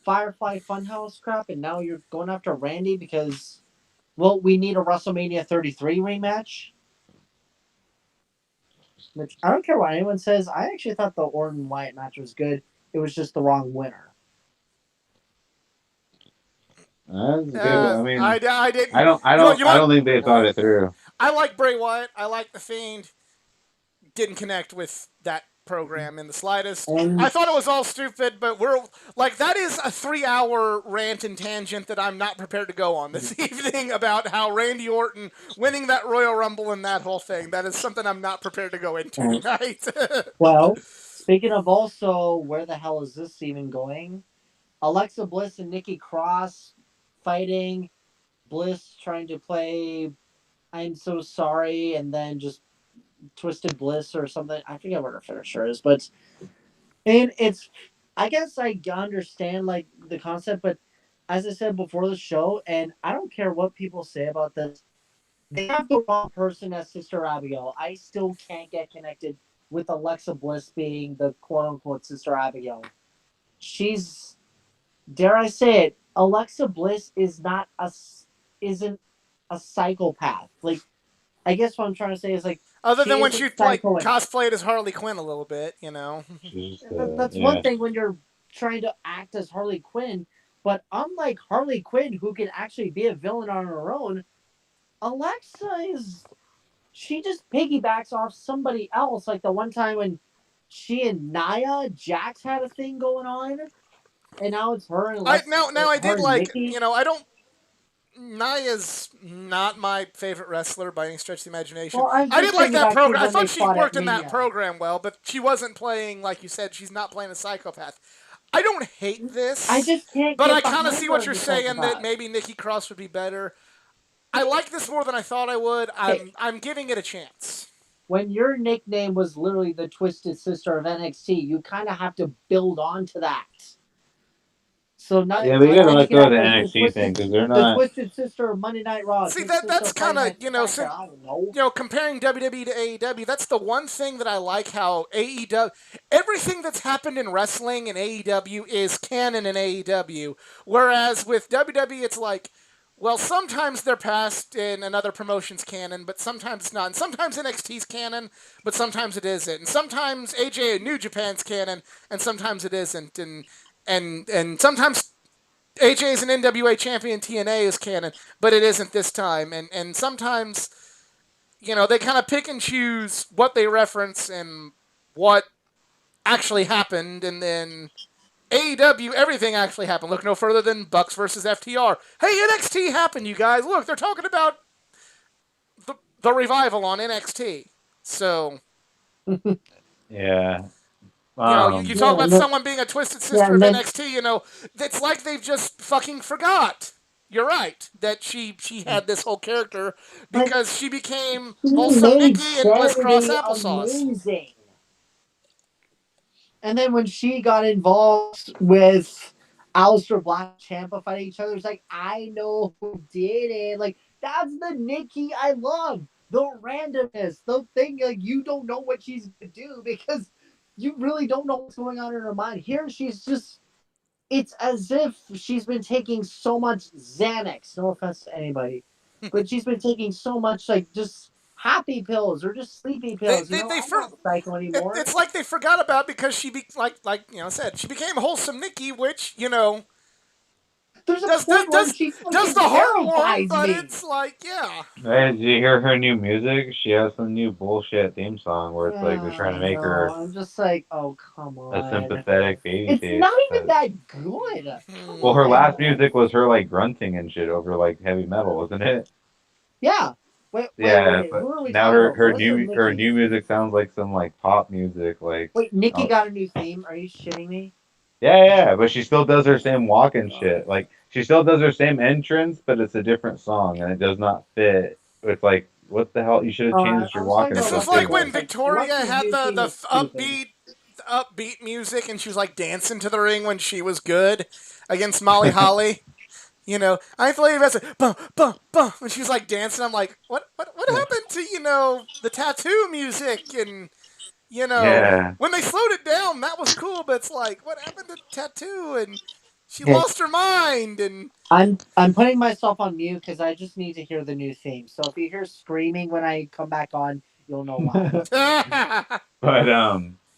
Firefly Funhouse crap, and now you're going after Randy because, well, we need a WrestleMania 33 rematch. Which I don't care what anyone says. I actually thought the Orton Wyatt match was good. It was just the wrong winner. That's good. I mean, I I didn't. don't, I You know, don't, you know I what? don't think they thought it through. I like Bray Wyatt. I like the Fiend. Didn't connect with that program in the slightest. And I thought it was all stupid, but we're like that is a 3-hour rant and tangent that I'm not prepared to go on this evening about how Randy Orton winning that Royal Rumble and that whole thing. That is something I'm not prepared to go into tonight. well, speaking of also, where the hell is this even going? Alexa Bliss and Nikki Cross fighting. Bliss trying to play I'm so sorry, and then just Twisted Bliss or something. I forget what her finisher is, but and it's. I guess I understand like the concept, but as I said before the show, and I don't care what people say about this, they have the wrong person as Sister Abigail. I still can't get connected with Alexa Bliss being the quote unquote Sister Abigail. She's, dare I say it, Alexa Bliss is not isn't a psychopath. Like, I guess what I'm trying to say is like Other she than when isn't she like psycho. cosplayed as Harley Quinn a little bit. She's just, That's one yeah. thing when you're trying to act as Harley Quinn, but unlike Harley Quinn, who can actually be a villain on her own, Alexa is she just piggybacks off somebody else. Like the one time when she and Nia Jax had a thing going on, and now it's her and now I her did and like Nikki. I don't. Naya's not my favorite wrestler by any stretch of the imagination. Well, I'm I just did like thinking that back to program. I when they thought she fought at worked in that Mania. program well, but she wasn't playing like you said. She's not playing a psychopath. I don't hate I this, just can't but I get kind of behind see her what as you're a saying that psychopath. maybe Nikki Cross would be better. I like this more than I thought I would. Okay, I'm giving it a chance. when your nickname was literally the Twisted Sister of NXT, you kind of have to build on to that. So not Yeah, they and gotta then you let can go of have the NXT thing because they're The not. Twisted Sister of Monday Night Raw, See Twisted Sister that's of Friday kind of Night SmackDown. I don't know. comparing WWE to AEW, that's the one thing that I like how AEW, everything that's happened in wrestling in AEW is canon in AEW. Whereas with WWE, it's like, well, sometimes they're passed in another promotion's canon, but sometimes it's not. And sometimes NXT's canon, but sometimes it isn't. And sometimes AJ New Japan's canon, and sometimes it isn't. And sometimes AJ is an NWA champion, TNA is canon, but it isn't this time. And sometimes they kind of pick and choose what they reference and what actually happened, and then AEW, everything actually happened. Look no further than Bucks versus FTR. Hey, NXT happened, you guys. Look, they're talking about the revival on NXT. So, Yeah. you talk Yeah, about someone being a twisted sister and of then NXT, it's like they've just fucking forgot. You're right that she had this whole character like because she became he Wholesome made Nikki and Bliss Cross Saturday Applesauce. amazing. And then when she got involved with Aleister Black, Ciampa fighting each other. It's like, I know who did it. Like, that's the Nikki I love. The randomness, the thing, like, you don't know what she's going to do because you really don't know what's going on in her mind. Here, she's just, it's as if she's been taking so much Xanax. No offense to anybody, but she's been taking so much, like, just happy pills or just sleepy They pills. they they I'm for, not psycho anymore. it's like they forgot about because she be like said she became wholesome Nikki, which There's a does point where does she does fucking the heart warm, terrifies but me. it's like yeah. Hey, did you hear her new music? She has some new bullshit theme song where it's like they're trying to I make know. her I'm just like, oh, come a on. sympathetic baby It's face. not even that good. Come Well, her Hmm. last on. music was her like grunting and shit over like heavy metal, wasn't it? Yeah. Yeah, Wait. but Who are we now talking her about? her Bliss or new her Nikki? new music sounds like some like pop music, like Wait, Nikki oh, got a new theme. Are you shitting me? yeah, but she still does her same Oh walk my and god. shit. Like she still does her same entrance, but it's a different song and it does not fit. It's like what the hell? You should have changed I your was walk talking and about This was stuff too, like Alexa. guys. when It's like Victoria Alexa's had new the theme the is stupid. upbeat music and she was like dancing to the ring when she was good against Molly Holly. I believe that's a bum bum bum when she was like dancing. I'm like, what happened to the tattoo music and Yeah. when they slowed it down that was cool, but it's like what happened to tattoo and she Okay, lost her mind and I'm putting myself on mute because I just need to hear the new theme. So if you hear screaming when I come back on, you'll know why. But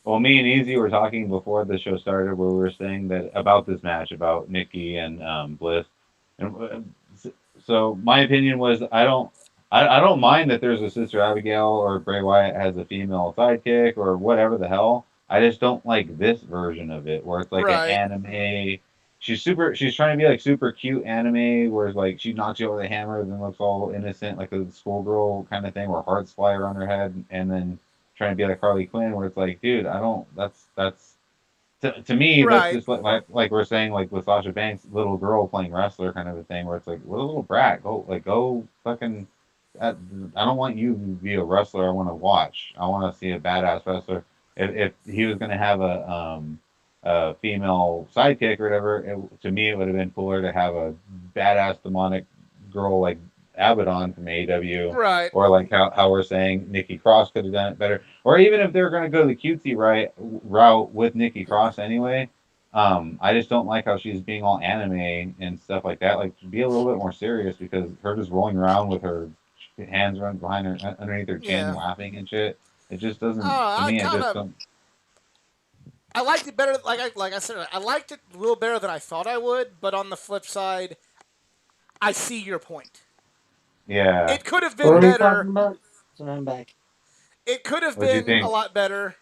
well, me and Easy were talking before the show started, where we were saying that about this match about Nikki and Bliss, and so my opinion was I don't mind that there's a Sister Abigail or Bray Wyatt has a female sidekick or whatever the hell. I just don't like this version of it where it's like an right. anime. She's trying to be like super cute anime, where it's like she knocks you over the hammer and looks all innocent, like a schoolgirl kind of thing, where hearts fly around her head, and then trying to be like Harley Quinn, where it's like, dude, I don't. That's to me, that's Right. just like we're saying, like with Sasha Banks, little girl playing wrestler kind of a thing, where it's like, what a little brat, go fucking. I don't want you to be a wrestler. I want to watch. I want to see a badass wrestler. If he was gonna have a female sidekick or whatever, to me it would have been cooler to have a badass demonic girl like Abaddon from AEW, Right. or like how we're saying Nikki Cross could have done it better, or even if they're going to go the cutesy route with Nikki Cross anyway. I just don't like how she's being all anime and stuff like that. Like, be a little bit more serious because her just rolling around with her hands run behind her underneath her chin, Yeah. laughing and shit. It just doesn't. To I me, I kind just of don't. I liked it better. Like I said, I liked it a little better than I thought I would. But on the flip side, I see your point. Yeah. It could have What been are we Or talking better. about? So I'm back. It could have what do you been a think? lot better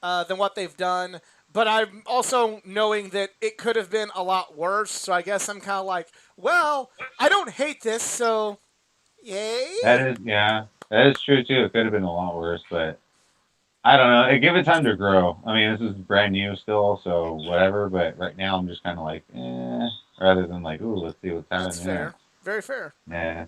than what they've done. But I'm also knowing that it could have been a lot worse. So I guess I'm kind of like, well, I don't hate this, so yay. That is, yeah, that is true too. It could have been a lot worse, but I don't know. Give it time to grow. I mean, this is brand new still, so whatever. But right now, I'm just kind of like, rather than like, ooh, let's see what's That's happening fair. next. Very fair. Yeah.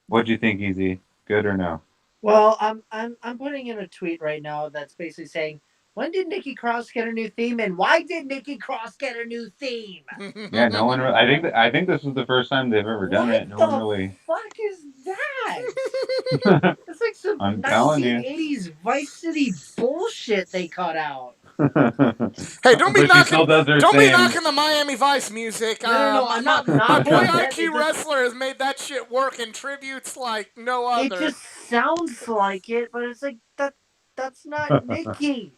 What'd you think, Easy? Good or no? Well, I'm putting in a tweet right now that's basically saying, when did Nikki Cross get a new theme, and why did Nikki Cross get a new theme? Yeah, no one. I think this was the first time they've ever done What it. No one the really. fuck is that? It's like some I'm telling you. 1980s Vice City bullshit they cut out. Hey, But she still does her don't be same. knocking the Miami Vice music. No. I'm not My boy knocking it. IQ Wrestler has made that shit work in tributes like no It other. just sounds like it, but it's like that's not Nikki.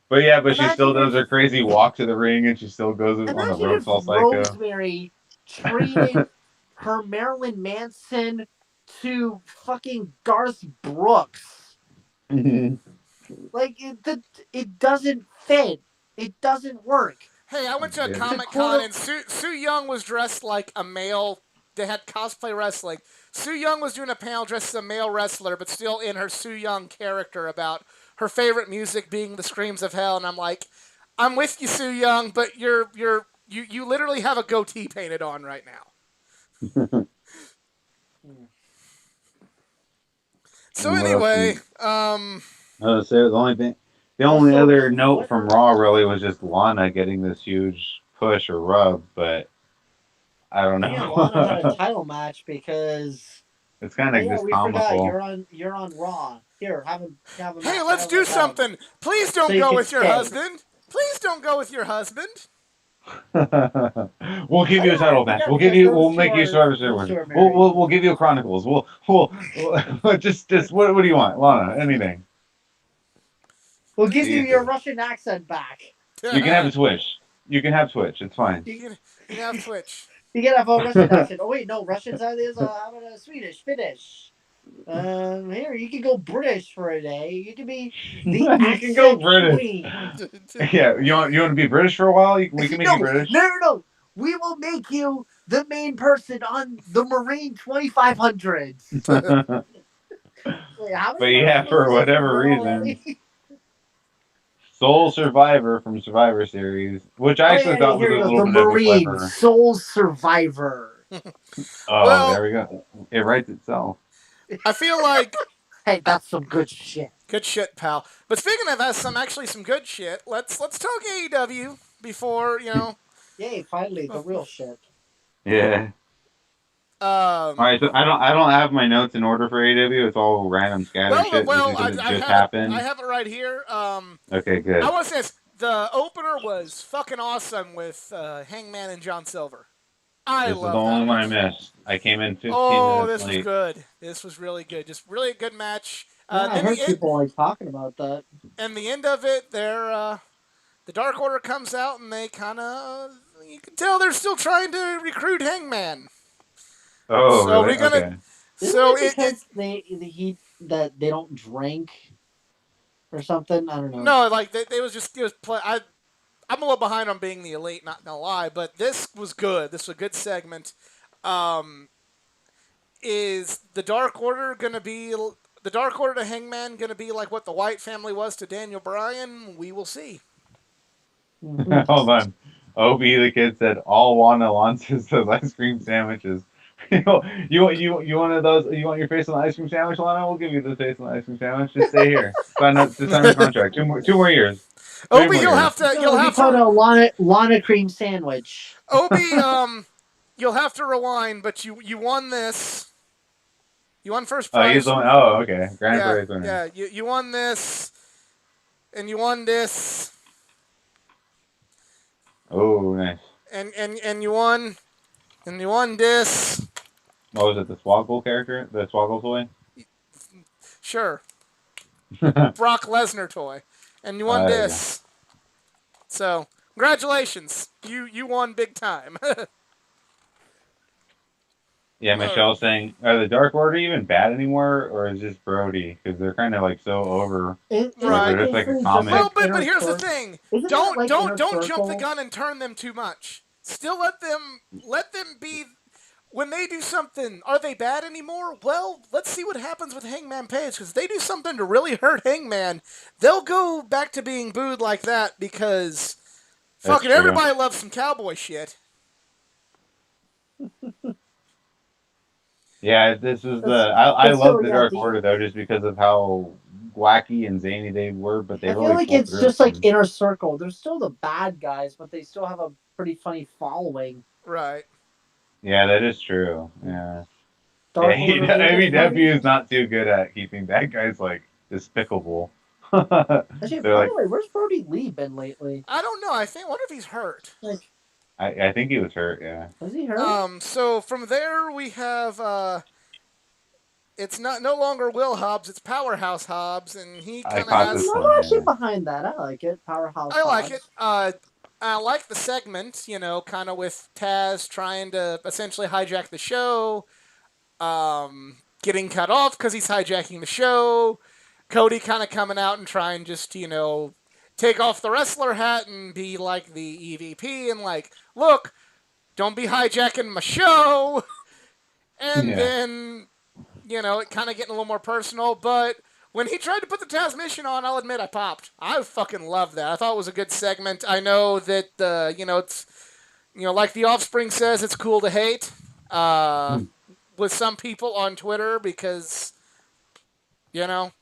But yeah, but she still Imagine does if her crazy walk to the ring, and she still goes on the imagine if ropes all psycho. Rosemary traded her Marilyn Manson to fucking Garth Brooks. Like it doesn't fit. It doesn't work. Hey, I went to a Yeah. Comic Con Dakota and Sue Young was dressed like a male. They had cosplay wrestling. Sue Young was doing a panel dressed as a male wrestler, but still in her Sue Young character about her favorite music being the screams of hell. And I'm like, I'm with you, Sue Young, but you literally have a goatee painted on right now. So And what else? anyway, I was say the only thing, the only also other note what from Raw really was just Lana getting this huge push or rub, but I don't Me and Lana had a know. title match because It's kind oh of yeah, just we forgot comical. you're on Raw. Here, have a Hey, match. let's do something. Please So don't you go can with your stay. husband. Please don't go with your husband. We'll give Oh you a yeah, title yeah, match. because We'll make you Survivor those two Series. are married. We'll give you a Chronicles. We'll just what do you want, Lana? Anything. We'll give you your Jesus. Russian accent back. You can have a Twitch. You can have Twitch. It's fine. You, You can have Twitch. you can have a Russian accent. Oh wait, no, Russian side is how about a Swedish, Finnish. Here you can go British for a day. You can be the You can go accent British. queen. Yeah, you want to be British for a while? We can make you No, British. no. We will make you the main person on the Marine 2500s. But Wait, how many yeah, Marine for movies have we whatever done reason, already? Sole Survivor from Survivor Series, which I Oh actually yeah, yeah, thought was here a you go. little The bit of a Marine clever. Soul Survivor. Oh, Well, there we go. It writes itself. I feel like Hey, that's some good shit. good shit, pal. But speaking of some good shit. Let's talk AEW before Yay, finally, the real shit. Yeah. All Um. right, so I don't have my notes in order for AW. It's all random scatter shit just because it I just have it. I happened. have it right here. Okay, I good. want to say this. The opener was fucking awesome with Hangman and John Silver. I This is the love that only one I match. missed. I came in 15 Oh, minutes this was late. good. This was really good. Just really a good match. Yeah, I Then heard people like talking about that. and the end of it, the Dark Order comes out and they kind of you can tell they're still trying to recruit Hangman. Oh, So really? we're gonna. Okay. Isn't So it because they don't drink or something? I don't know. no, like they was just it was play. I'm a little behind on being the elite, not gonna lie, but this was good. This was a good segment. Um, is the Dark Order gonna be the Dark Order to Hangman gonna be like what the White family was to Daniel Bryan? We will see. Mhm. Hold on. Obi the kid said all Juana wants is those ice cream sandwiches. You want those? You want your face on the ice cream sandwich, Lana? We'll give you the face on the ice cream sandwich. Just stay here. Just sign a contract. Two more years. Three Obi, more years. It'll be called a Lana cream sandwich. Obi, you'll have to rewind, but you won this. You won first Oh, he's prize. the one. Oh, okay. Grand Yeah, prize winner. yeah. You won this, and you won this, Oh, nice. and you won this. What was it? The Swoggle character? The Swoggle toy? Sure, Brock Lesnar toy, and you won There you go. this. So congratulations, you won big time. Yeah, Michelle's saying, are the Dark Order even bad anymore, or is just Brody? Because they're kind of like so over. Like Right. they're just like a comic. Well, but here's the thing. Isn't Don't it like don't Inner don't jump the Circle? gun and turn them too much. Still let them be. When they do something, are they bad anymore? Well, let's see what happens with Hangman Page, because they do something to really hurt Hangman, they'll go back to being booed like that because That's fucking true. everybody loves some cowboy shit. Yeah, this is the. I But love still, the yeah, Dark Order though, just because of how wacky and zany they were, but they I really feel like pulled it's through. just like Inner Circle. They're still the bad guys, but they still have a pretty funny following. Right. Yeah, that is true. Yeah. Dark Yeah, Order is funny. AEW is not too good at keeping bad guys like despicable. Actually, They're by like, the way, where's Brody Lee been lately? I don't know. I wonder if he's hurt. Like, I think he was hurt. Yeah. is he hurt? So from there we have it's not no longer Will Hobbs, it's Powerhouse Hobbs, and he I kind of caught has. this I'm one. actually Yeah. behind that. I like it. Powerhouse. I like it. Hobbs. I like the segment, kind of with Taz trying to essentially hijack the show, getting cut off because he's hijacking the show. Cody kind of coming out and trying just to, take off the wrestler hat and be like the EVP and like, look, don't be hijacking my show. And Yeah. then, it kind of getting a little more personal. But when he tried to put the transmission on, I'll admit I popped. I fucking loved that. I thought it was a good segment. I know that, it's, like the Offspring says, it's cool to hate with some people on Twitter because, again,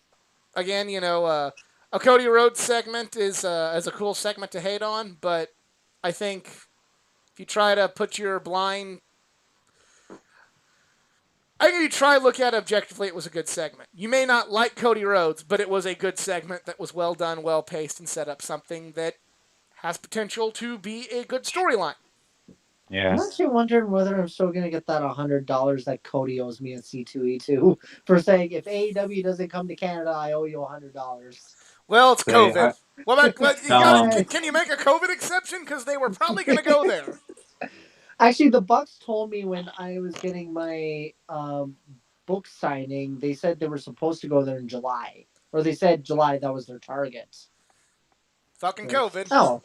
a Cody Rhodes segment is a cool segment to hate on, but I think if you try to put your blind, I think if you try to look at it objectively, it was a good segment. You may not like Cody Rhodes, but it was a good segment that was well done, well paced, and set up something that has potential to be a good storyline. Yeah. I'm actually wondering whether I'm still gonna get that $100 that Cody owes me at C2E2 for saying if AEW doesn't come to Canada, I owe you $100. Well, it's Say, COVID. Tell Can you make a COVID exception? Because they were probably going to go there. Actually, the Bucks told me when I was getting my book signing, they said they were supposed to go there in July, or they said July that was their target. Fucking COVID. Oh,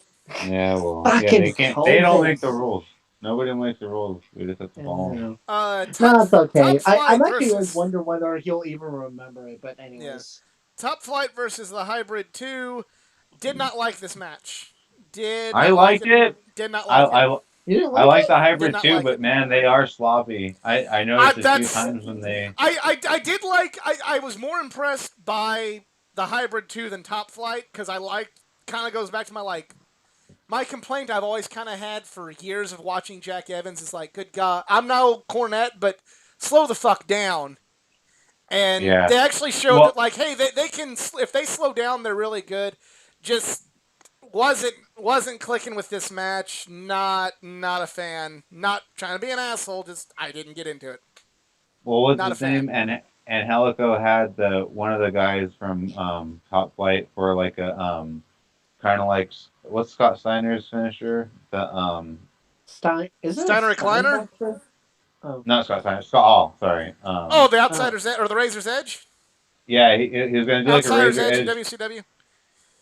Yeah, well, Fucking they can't. They don't COVID. make the rules. Nobody makes the rules. We just have to follow them. No, it's okay. Top Flight I'm actually versus, wonder whether he'll even remember it. But anyways, Top Flight versus the Hybrid 2. Did not like this match. I liked it. Did not like it. you didn't I like it? the hybrid not too, like but it. man, they are sloppy. I noticed a few That's- times when they. I did like. I was more impressed by the Hybrid 2 than Top Flight because I liked. Kind of goes back to my complaint I've always kind of had for years of watching Jack Evans is like, good God, I'm no Cornette, but slow the fuck down. And Yeah. they actually showed Well- that, like, hey, they can, if they slow down, they're really good. Just wasn't clicking with this match. Not a fan. Not trying to be an asshole. Just I didn't get into it. Well, what's Not his a fan. name? And Helico had one of the guys from Top Flight for like a kind of like what's Scott Steiner's finisher? The Steiner Recliner? Oh. not Scott Steiner. Scott Hall. Sorry. The Outsider's Edge or the Razor's Edge. Yeah, he was gonna do like a Outsider's Razor Edge in Edge. WCW.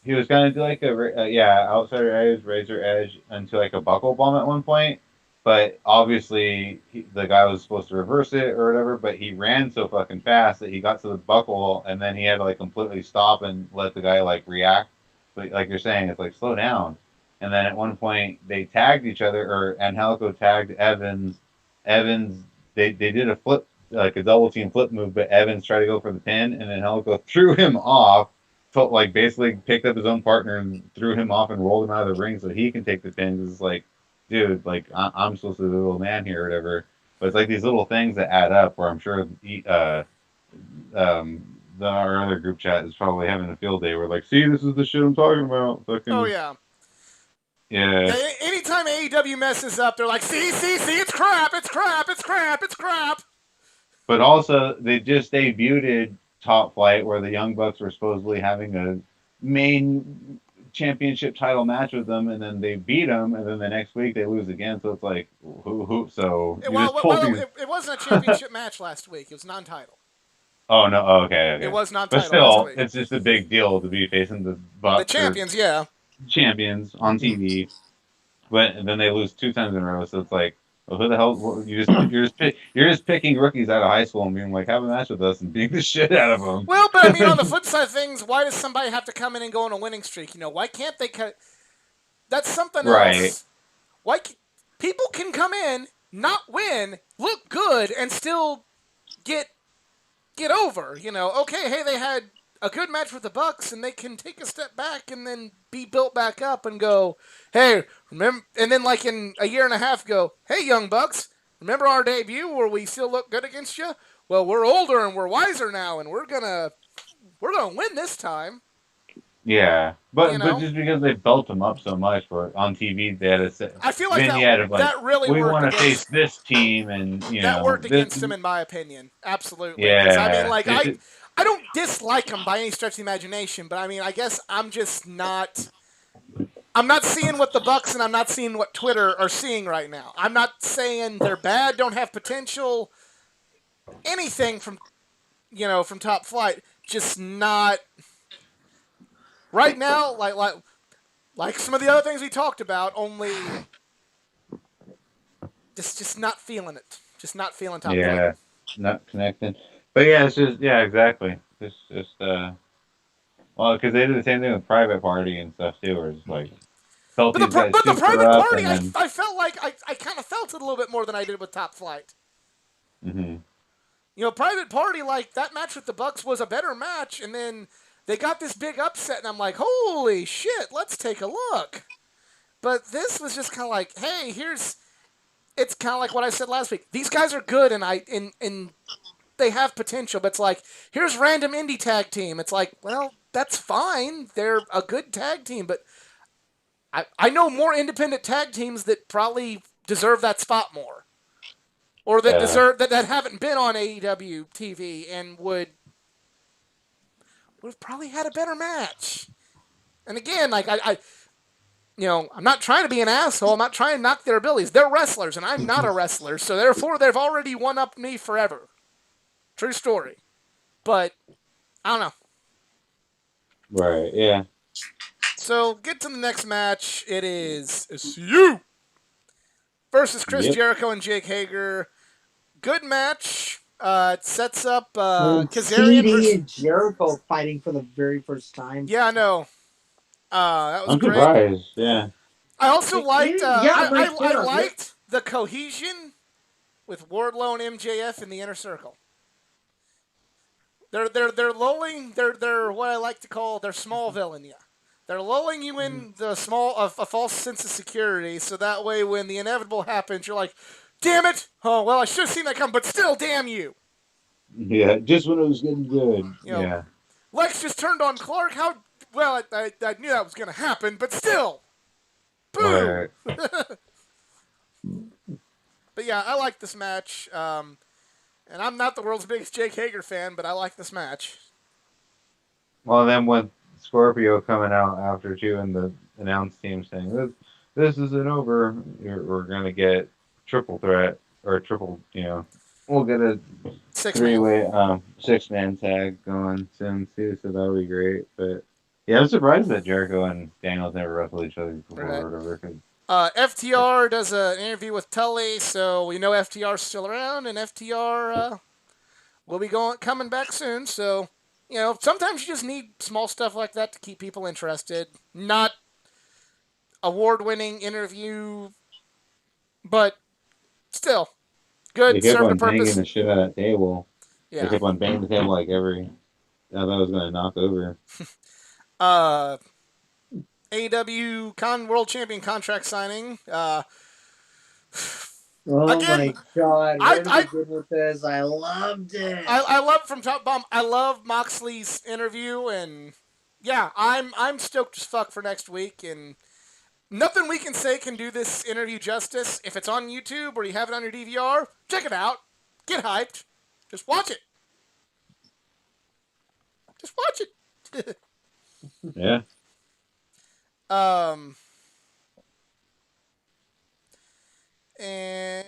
He was gonna do like Outsider Edge, Razor Edge into like a buckle bomb at one point, but obviously the guy was supposed to reverse it or whatever, but he ran so fucking fast that he got to the buckle and then he had to like completely stop and let the guy like react. But like you're saying, it's like slow down. And then at one point they tagged each other, and Helico tagged Evans. They did a flip, like a double team flip move, but Evans tried to go for the pin, and then Helico threw him off. So like basically picked up his own partner and threw him off and rolled him out of the ring so he can take the pin. 'Cause it's like, dude, like I'm supposed to be the little man here or whatever. But it's like these little things that add up. Where I'm sure our other group chat is probably having a field day. We're like, see, this is the shit I'm talking about. Fucking, Oh yeah. yeah. Anytime AEW messes up, they're like, see, it's crap. But also, they just debuted Top Flight, where the Young Bucks were supposedly having a main championship title match with them, and then they beat them, and then the next week they lose again. So it's like, who? So you just pulled these. It wasn't a championship match last week. It was non-title. Oh no! Oh, okay. It was But non-title still, last week. it's just a big deal to be facing the The Bucks, or champions, yeah. champions on TV. But then they lose 2 times in a row. So it's like, well, who the hell? You're just picking rookies out of high school and being like, have a match with us and beating the shit out of them. Well, but I mean, on the flip side of things, why does somebody have to come in and go on a winning streak? You know, why can't they cut? That's something Right. else. People can come in, not win, look good, and still get over? You know, okay, hey, they had a good match with the Bucks, and they can take a step back and then be built back up and go, hey, remember? And then, like in a year and a half, go, hey, Young Bucks, remember our debut where we still look good against you? Well, we're older and we're wiser now, and we're gonna win this time. Yeah, but You know? but just because they built them up so much for on TV, they had a I feel like vignette of like, that really we worked want to against face this team, and that worked this- against him, in my opinion. Absolutely. 'Cause, I mean, like, it's- I don't dislike him by any stretch of the imagination, but I mean, I guess I'm just not. I'm not seeing what the Bucks and I'm not seeing what Twitter are seeing right now. I'm not saying they're bad, don't have potential, anything from Top Flight. Just not right now. Like some of the other things we talked about. Only just not feeling it. Just not feeling Top Flight. yeah, not connecting. But yeah, it's just exactly. Just well, because they did the same thing with Private Party and stuff too, where it's like felt But the these guys Private super up, Party, and then, I felt like I kind of felt it a little bit more than I did with Top Flight. mm-hmm. You know, Private Party, like, that match with the Bucks was a better match, and then they got this big upset, and I'm like, holy shit, let's take a look. But this was just kind of like, hey, here's. It's kind of like what I said last week. These guys are good, and they have potential. But it's like, here's random indie tag team. It's like, well, that's fine. They're a good tag team, but I know more independent tag teams that probably deserve that spot more, or that Yeah. deserve that haven't been on AEW TV and would have probably had a better match. And again, like I I'm not trying to be an asshole. I'm not trying to knock their abilities. They're wrestlers, and I'm not a wrestler, so therefore they've already one up me forever. True story. But I don't know. Right. Yeah. So get to the next match. It is SCU versus Chris Yep. Jericho and Jake Hager. Good match. It sets up And Kazarian CD versus. and Jericho fighting for the very first time. Yeah, I know. That was I'm great. surprised. Yeah. I also liked. Yeah, right I there. liked the cohesion with Wardlow and MJF in the inner circle. They're lulling. They're what I like to call they're small villain. Yeah, they're lulling you in the a false sense of security, so that way when the inevitable happens, you're like, damn it! Oh well, I should have seen that come, but still, damn you! Yeah. Just when it was getting good. You know, Yeah. Lex just turned on Clark. How well I knew that was gonna happen, but still, boom! Right. But yeah, I like this match. And I'm not the world's biggest Jake Hager fan, but I like this match. Well, then with Scorpio coming out after too, and the announce team saying this isn't over, we're gonna get triple threat or triple. We'll get a 6-man. 3-way 6-man tag going soon too, so that'll be great. But yeah, I'm surprised that Jericho and Daniels never wrestled each other before Right. or whatever. 'Cause FTR does an interview with Tully, so we know FTR's still around, and FTR will be coming back soon. So, sometimes you just need small stuff like that to keep people interested. Not award-winning interview, but still good. they kept Served a on banging purpose. the shit out of that table. They Yeah. kept on banging the table like every. I thought I was gonna knock over. AEW World Champion contract signing. Oh Again, my god, I- where did I- we get with this? I loved it. I love from top to bottom. I love Moxley's interview, and yeah, I'm stoked as fuck for next week. And nothing we can say can do this interview justice. If it's on YouTube or you have it on your DVR, check it out. Get hyped. Just watch it. Just watch it. Yeah. And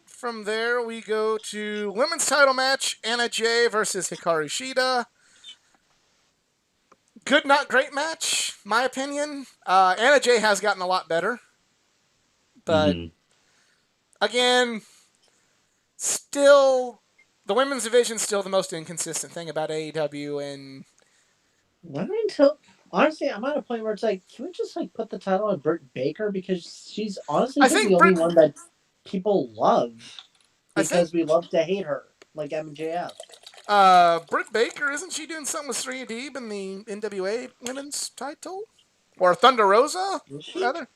from there we go to women's title match: Anna Jay versus Hikaru Shida. Good, not great match, my opinion. Anna Jay has gotten a lot better, but Mhm. again, still the women's division still the most inconsistent thing about AEW, and Not until honestly, I'm at a point where it's like, can we just like put the title on Britt Baker because she's honestly I just think the only Britt- one that people love I because we love to hate her, like MJF. Britt Baker, isn't she doing something with Sri Deeb in the NWA women's title? Or Thunder Rosa, Is she? rather?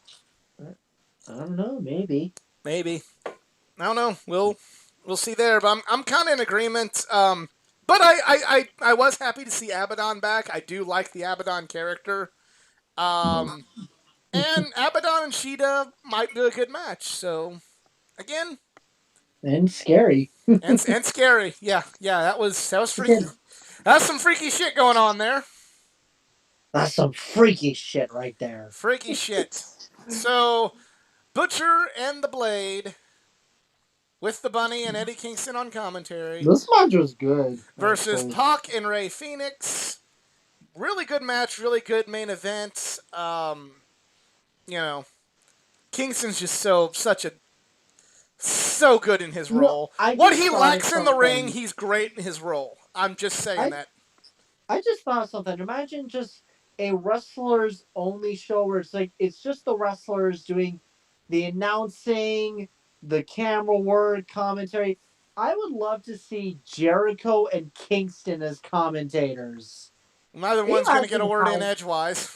I don't know, maybe. Maybe. I don't know. We'll see there. But I'm kind of in agreement. But I was happy to see Abaddon back. I do like the Abaddon character. And Abaddon and Shida might do a good match. So, again, And scary. and scary. Yeah, that was freaky. That's some freaky shit going on there. That's some freaky shit right there. Freaky shit. So, Butcher and the Blade with the Bunny and Eddie Kingston on commentary This match was good. versus actually. Pac and Ray Phoenix. Really good match, really good main event. Kingston's just so good in his No, role. I What just he thought lacks of in the ring, something. he's great in his role. I'm just saying that. I just thought of something. Imagine just a wrestlers only show where it's like it's just the wrestlers doing the announcing, the camera work, commentary. I would love to see Jericho and Kingston as commentators. Neither one's going to get a imagine word in how- edgewise.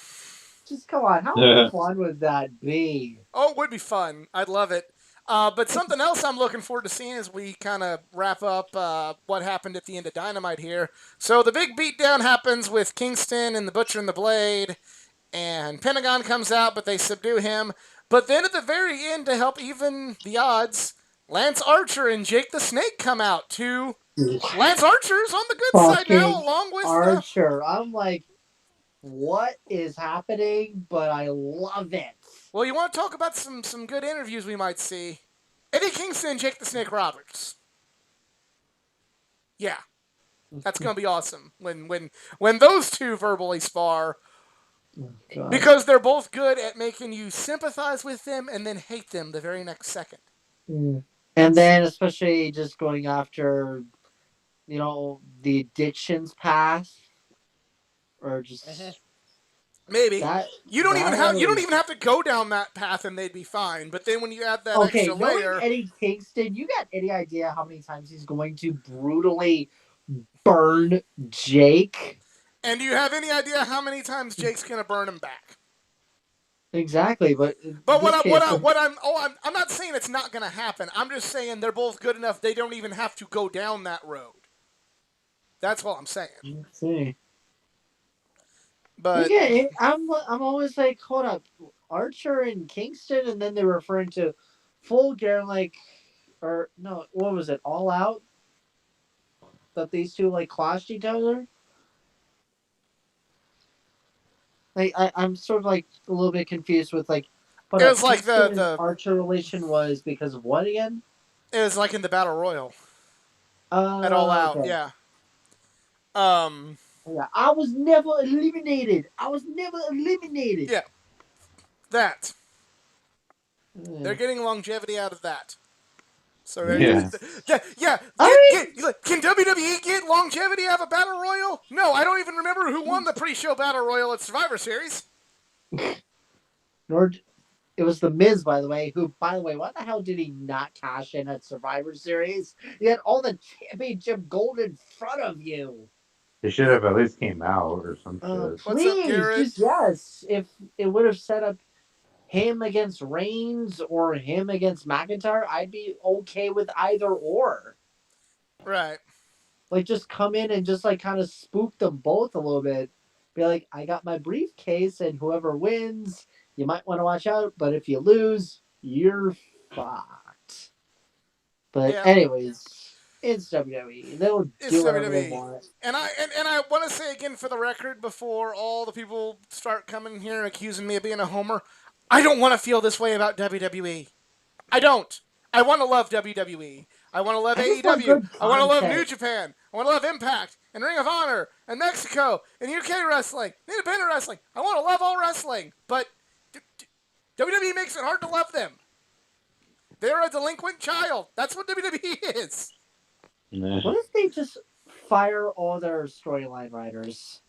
Just come on, how fun would that be? Oh, it would be fun. I'd love it. But something else I'm looking forward to seeing as we kind of wrap up what happened at the end of Dynamite here. So the big beatdown happens with Kingston and the Butcher and the Blade, and Pentagon comes out, but they subdue him. But then at the very end, to help even the odds, Lance Archer and Jake the Snake come out to. Lance Archer's on the good side now, Fucking along with. Archer. I'm like, what is happening? But I love it. Well, you want to talk about some good interviews we might see? Eddie Kingston and Jake the Snake Roberts. Yeah, that's gonna be awesome when those two verbally spar, God. because they're both good at making you sympathize with them and then hate them the very next second. And then especially just going after, the addictions path, or just Maybe that. you don't that even was- have to go down that path and they'd be fine. But then when you add that Okay, extra knowing layer, Eddie Kingston, you got any idea how many times he's going to brutally burn Jake? and do you have any idea how many times Jake's gonna burn him back? Exactly, but I'm not saying it's not gonna happen. I'm just saying they're both good enough. They don't even have to go down that road. That's what I'm saying. Let's see. But Yeah, I'm always like, hold up, Archer and Kingston, and then they're referring to Full Gear, like, or no, what was it? All Out. That these two like clashed each other. Like I'm sort of like a little bit confused with like, but It was like Kingston the- and Archer relation was because of what again? it was like in the Battle Royal at All Out. Okay. Yeah. Yeah, I was never eliminated. Yeah. That. Yeah. They're getting longevity out of that. So Yeah. can WWE get longevity out of a Battle Royal? No, I don't even remember who won the pre-show Battle Royal at Survivor Series. Nor it was the Miz, by the way. Who, by the way, why the hell did he not cash in at Survivor Series? You had all the championship gold in front of you. They should have at least came out or some shit. What's up, Please, Garrett? just yes. If it would have set up him against Reigns or him against McIntyre, I'd be okay with either or. Right. Like, just come in and just like kind of spook them both a little bit. Be like, I got my briefcase, and whoever wins, you might want to watch out. But if you lose, you're fucked. But Yeah. anyways, it's WWE. They'll It's do whatever they WWE. want. And I want to say again for the record before all the people start coming here and accusing me of being a homer, I don't want to feel this way about WWE. I don't. I want to love WWE. I want to love I just want AEW. good I want to love content. New Japan. I want to love Impact and Ring of Honor and Mexico and UK wrestling, and independent wrestling. I want to love all wrestling, but WWE makes it hard to love them. They're a delinquent child. That's what WWE is. Nah. What if they just fire all their storyline writers?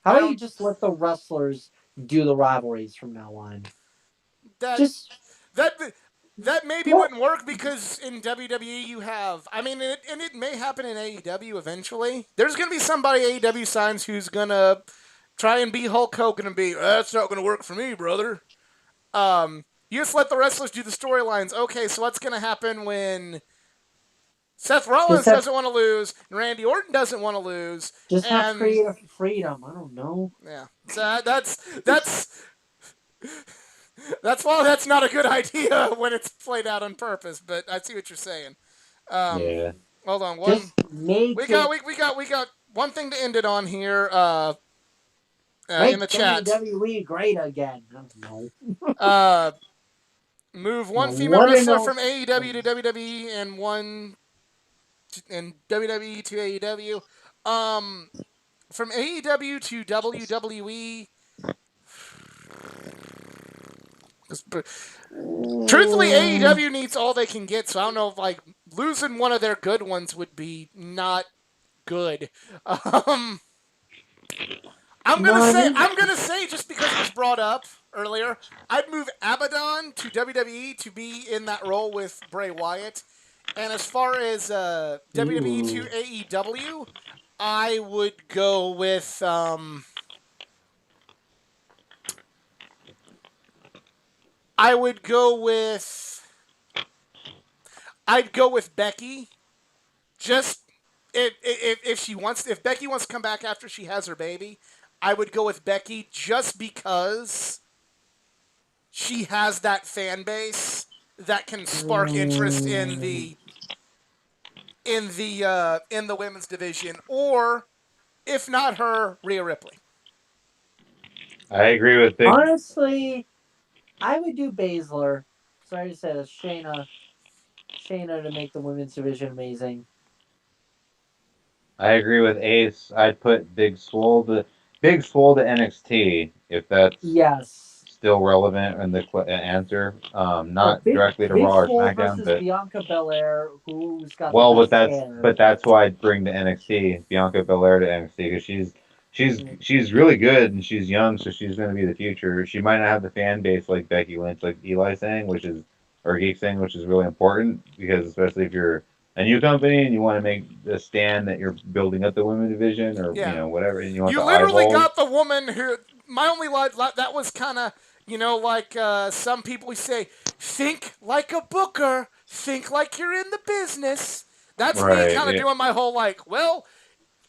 How I about don't- you just let the wrestlers do the rivalries from now on? That Just that maybe What? wouldn't work because in WWE you have, I mean, and it may happen in AEW eventually. There's going to be somebody AEW signs who's going to try and be Hulk Hogan and be, that's not going to work for me, brother. You just let the wrestlers do the storylines. Okay, so what's going to happen when Seth Rollins have- doesn't want to lose and Randy Orton doesn't want to lose? just have and, creative freedom. I don't know. Yeah, so that's why that's not a good idea when it's played out on purpose. But I see what you're saying. Yeah. Hold on, one. Just make We it got one thing to end it on here. make In the chat, WWE great again. I don't know. move one I female wanna wrestler know- from AEW to WWE and one and WWE to AEW. From AEW to WWE. Truthfully, AEW needs all they can get, so I don't know if like losing one of their good ones would be not good. I'm gonna say just because it was brought up earlier, I'd move Abaddon to WWE to be in that role with Bray Wyatt. And as far as WWE to AEW, I would go with I would go with. I'd go with Becky. Just if she wants, if Becky wants to come back after she has her baby, I would go with Becky just because she has that fan base that can spark interest in the women's division, or if not her, Rhea Ripley. I agree with Big. Honestly, I would do Baszler. Sorry to say this, Shayna. Shayna to make the women's division amazing. I agree with Ace. I'd put Big Swole to NXT if that's Yes. still relevant in the answer. Not Big, directly to Big Raw or Swole SmackDown, versus but Bianca Belair, who's got well, the best hair. but that's why I'd bring to NXT Bianca Belair to NXT because she's really good and she's young, so she's going to be the future. She might not have the fan base like Becky Lynch, like Eli saying, or Geek saying, which is really important because especially if you're a new company and you want to make a stand that you're building up the women's division or Yeah. whatever, and you want You the literally eyeballs. got the woman who. My only line that was kind of like some people we say, think like a booker, think like you're in the business. That's me Right. kind of Yeah. doing my whole like, well,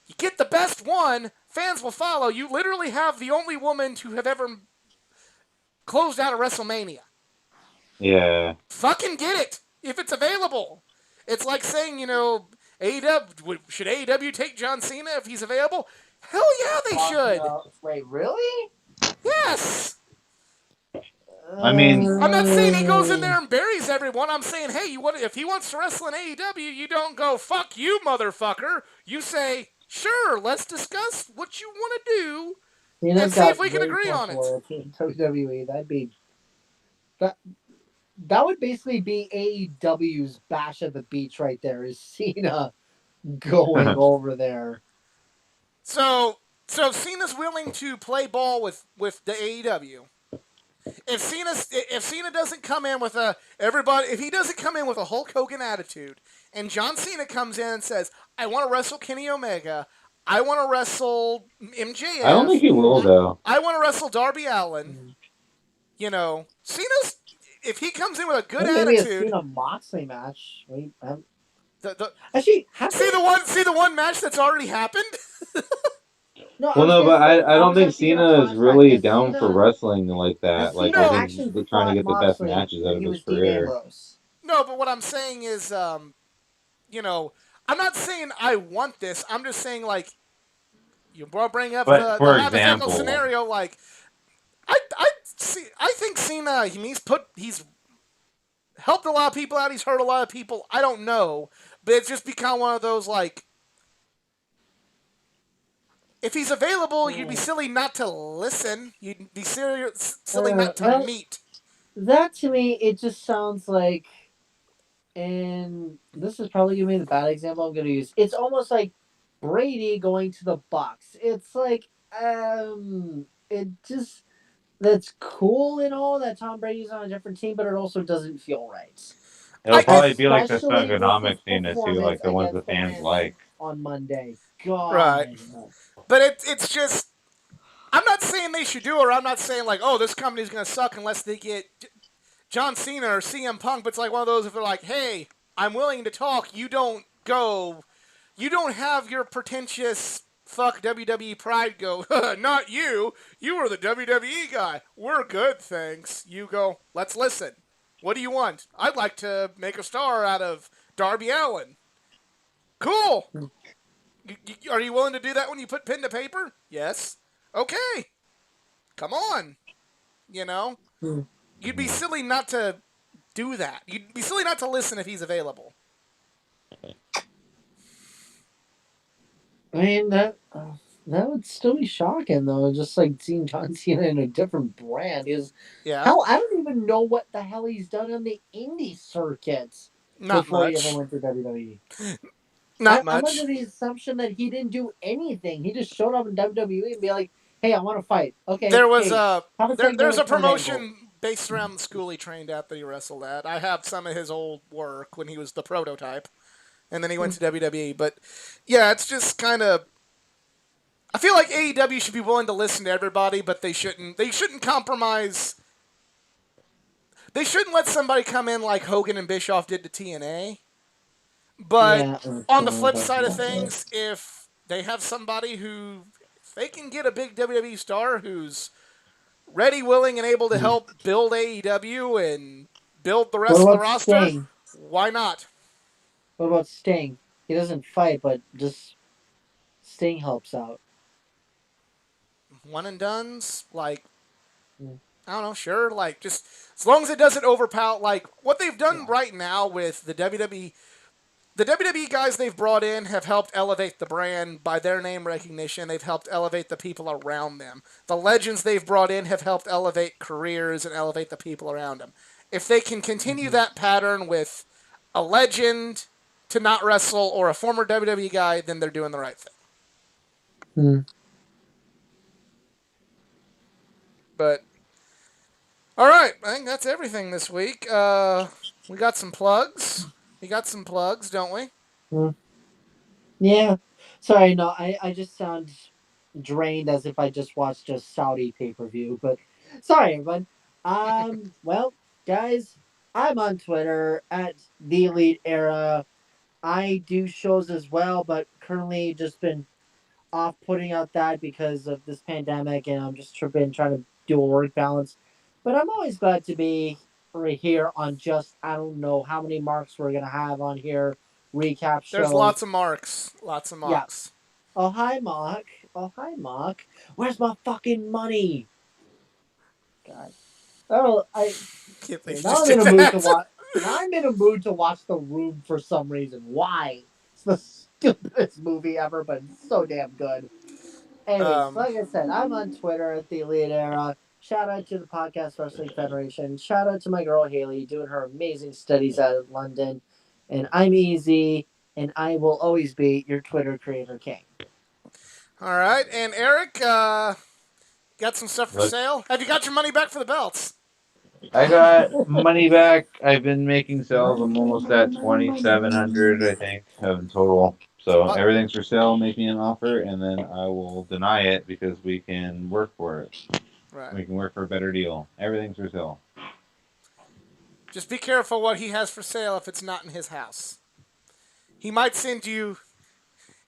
you get the best one, fans will follow. You literally have the only woman to have ever closed out a WrestleMania. Yeah. Fucking get it if it's available. It's like saying, AEW, should AEW take John Cena if he's available? Hell yeah, they should. Wait, really? Yes. I mean, I'm not saying he goes in there and buries everyone. I'm saying, hey, if he wants to wrestle in AEW, you don't go, fuck you, motherfucker. You say, sure, let's discuss what you want to do and see if we can agree on it. WWE, that would basically be AEW's Bash at the Beach right there. Is Cena going over there? So Cena's willing to play ball with the AEW. If Cena doesn't come in with if he doesn't come in with a Hulk Hogan attitude, and John Cena comes in and says, "I want to wrestle Kenny Omega, I want to wrestle MJF," I don't think he will though. I want to wrestle Darby Allin. Cena's. If he comes in with a good attitude, maybe a Cena Moxley match. Actually, see the one match that's already happened. No, but I don't think Cena is really down for wrestling like that. Like I think they're trying to get the best matches out of his career. No, but what I'm saying is, I'm not saying I want this. I'm just saying like, you bring up the hypothetical scenario. Like, I think Cena. He's helped a lot of people out. He's hurt a lot of people. I don't know, but it's just become one of those like. If he's available, you'd be silly not to listen. You'd be silly not to meet. That to me, it just sounds like, and this is probably going to be the bad example I'm going to use. It's almost like Brady going to the Bucks. It's like, that's cool and all that Tom Brady's on a different team, but it also doesn't feel right. It'll probably be like the Thugonomics Cena too, like the ones the fans like. On Monday. God. Right. But it's just, I'm not saying they should do it, or I'm not saying like, oh, this company's going to suck unless they get John Cena or CM Punk, but it's like one of those if they're like, hey, I'm willing to talk, you don't have your pretentious fuck WWE pride go, not you, you were the WWE guy, we're good, thanks. You go, let's listen. What do you want? I'd like to make a star out of Darby Allin. Cool. Are you willing to do that when you put pen to paper? Yes. Okay. Come on. You'd be silly not to do that. You'd be silly not to listen if he's available. I mean, that would still be shocking, though. Just like seeing John Cena in a different brand hell, I don't even know what the hell he's done on the indie circuit before he ever went to WWE. Not much. I'm under the assumption that he didn't do anything. He just showed up in WWE and be like, "Hey, I want to fight." Okay. There was there's a promotion based around the school he trained at that he wrestled at. I have some of his old work when he was the prototype, and then he went to WWE. But yeah, it's just kind of. I feel like AEW should be willing to listen to everybody, but they shouldn't. They shouldn't compromise. They shouldn't let somebody come in like Hogan and Bischoff did to TNA. But Yeah. on the flip side of things, if they have somebody who, if they can get a big WWE star who's ready, willing, and able to help build AEW and build the What rest of the about roster, Sting? why not? What about Sting? He doesn't fight, but just Sting helps out. One and dones, like, Mm. I don't know, sure, like, just as long as it doesn't overpower, like, what they've done Yeah. right now with the WWE. The WWE guys they've brought in have helped elevate the brand by their name recognition. They've helped elevate the people around them. The legends they've brought in have helped elevate careers and elevate the people around them. If they can continue that pattern with a legend to not wrestle or a former WWE guy, then they're doing the right thing. Hmm. But all right, I think that's everything this week. We got some plugs. We got some plugs, don't we? Yeah. Sorry, no, I just sound drained as if I just watched a Saudi pay-per-view, but sorry, everyone. Well, guys, I'm on Twitter at the Elite Era. I do shows as well, but currently just been off putting out that because of this pandemic, and I'm just been trying to do a work balance. But I'm always glad to be right here on just I don't know how many marks we're gonna have on here. Recap There's shows. lots of marks. Lots of Yeah. marks. Oh hi Mark. Oh hi Mark. Where's my fucking money? God. Oh I Can't believe you now just I'm in did a mood to that. watch. Now I'm in a mood to watch The Room for some reason. Why? It's the stupidest movie ever, but it's so damn good. Anyways, like I said, I'm on Twitter at the Elite Era. Shout out to the Podcast Wrestling Federation. Shout out to my girl Haley doing her amazing studies out of London. And I'm Easy, and I will always be your Twitter creator king. All right, and Eric, got some stuff for Look, sale. Have you got your money back for the belts? I got money back. I've been making sales. I'm almost at 2,700, I think, of total. So Uh, everything's for sale. Make me an offer, and then I will deny it because we can work for it. right. We can work for a better deal. Everything's for sale. Just be careful what he has for sale if it's not in his house. He might send you.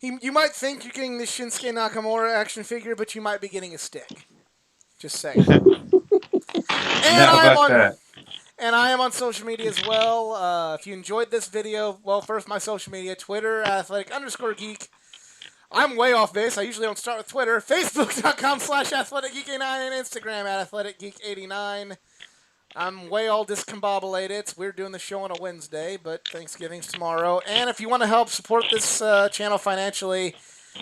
You might think you're getting the Shinsuke Nakamura action figure, but you might be getting a stick. Just saying. And No, I am fuck on. that. And I am on social media as well. If you enjoyed this video, well, first my social media, Twitter, athletic_geek. I'm way off base. I usually don't start with Twitter. Facebook.com/athleticgeek89 and Instagram at athleticgeek89. I'm way all discombobulated. It's weird doing the show on a Wednesday, but Thanksgiving's tomorrow. And if you want to help support this channel financially,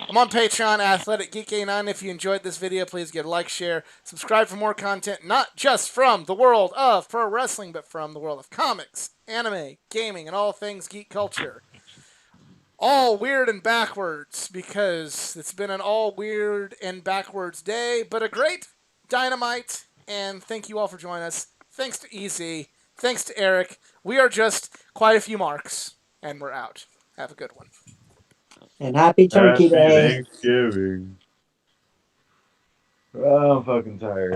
I'm on Patreon, athleticgeek89. If you enjoyed this video, please give a like, share, subscribe for more content, not just from the world of pro wrestling, but from the world of comics, anime, gaming, and all things geek culture. All weird and backwards, because it's been an all weird and backwards day, but a great Dynamite, and thank you all for joining us. Thanks to Easy. Thanks to Eric. We are just quite a few marks, and we're out. Have a good one. And happy Turkey Happy Day. Thanksgiving. Oh, I'm fucking tired.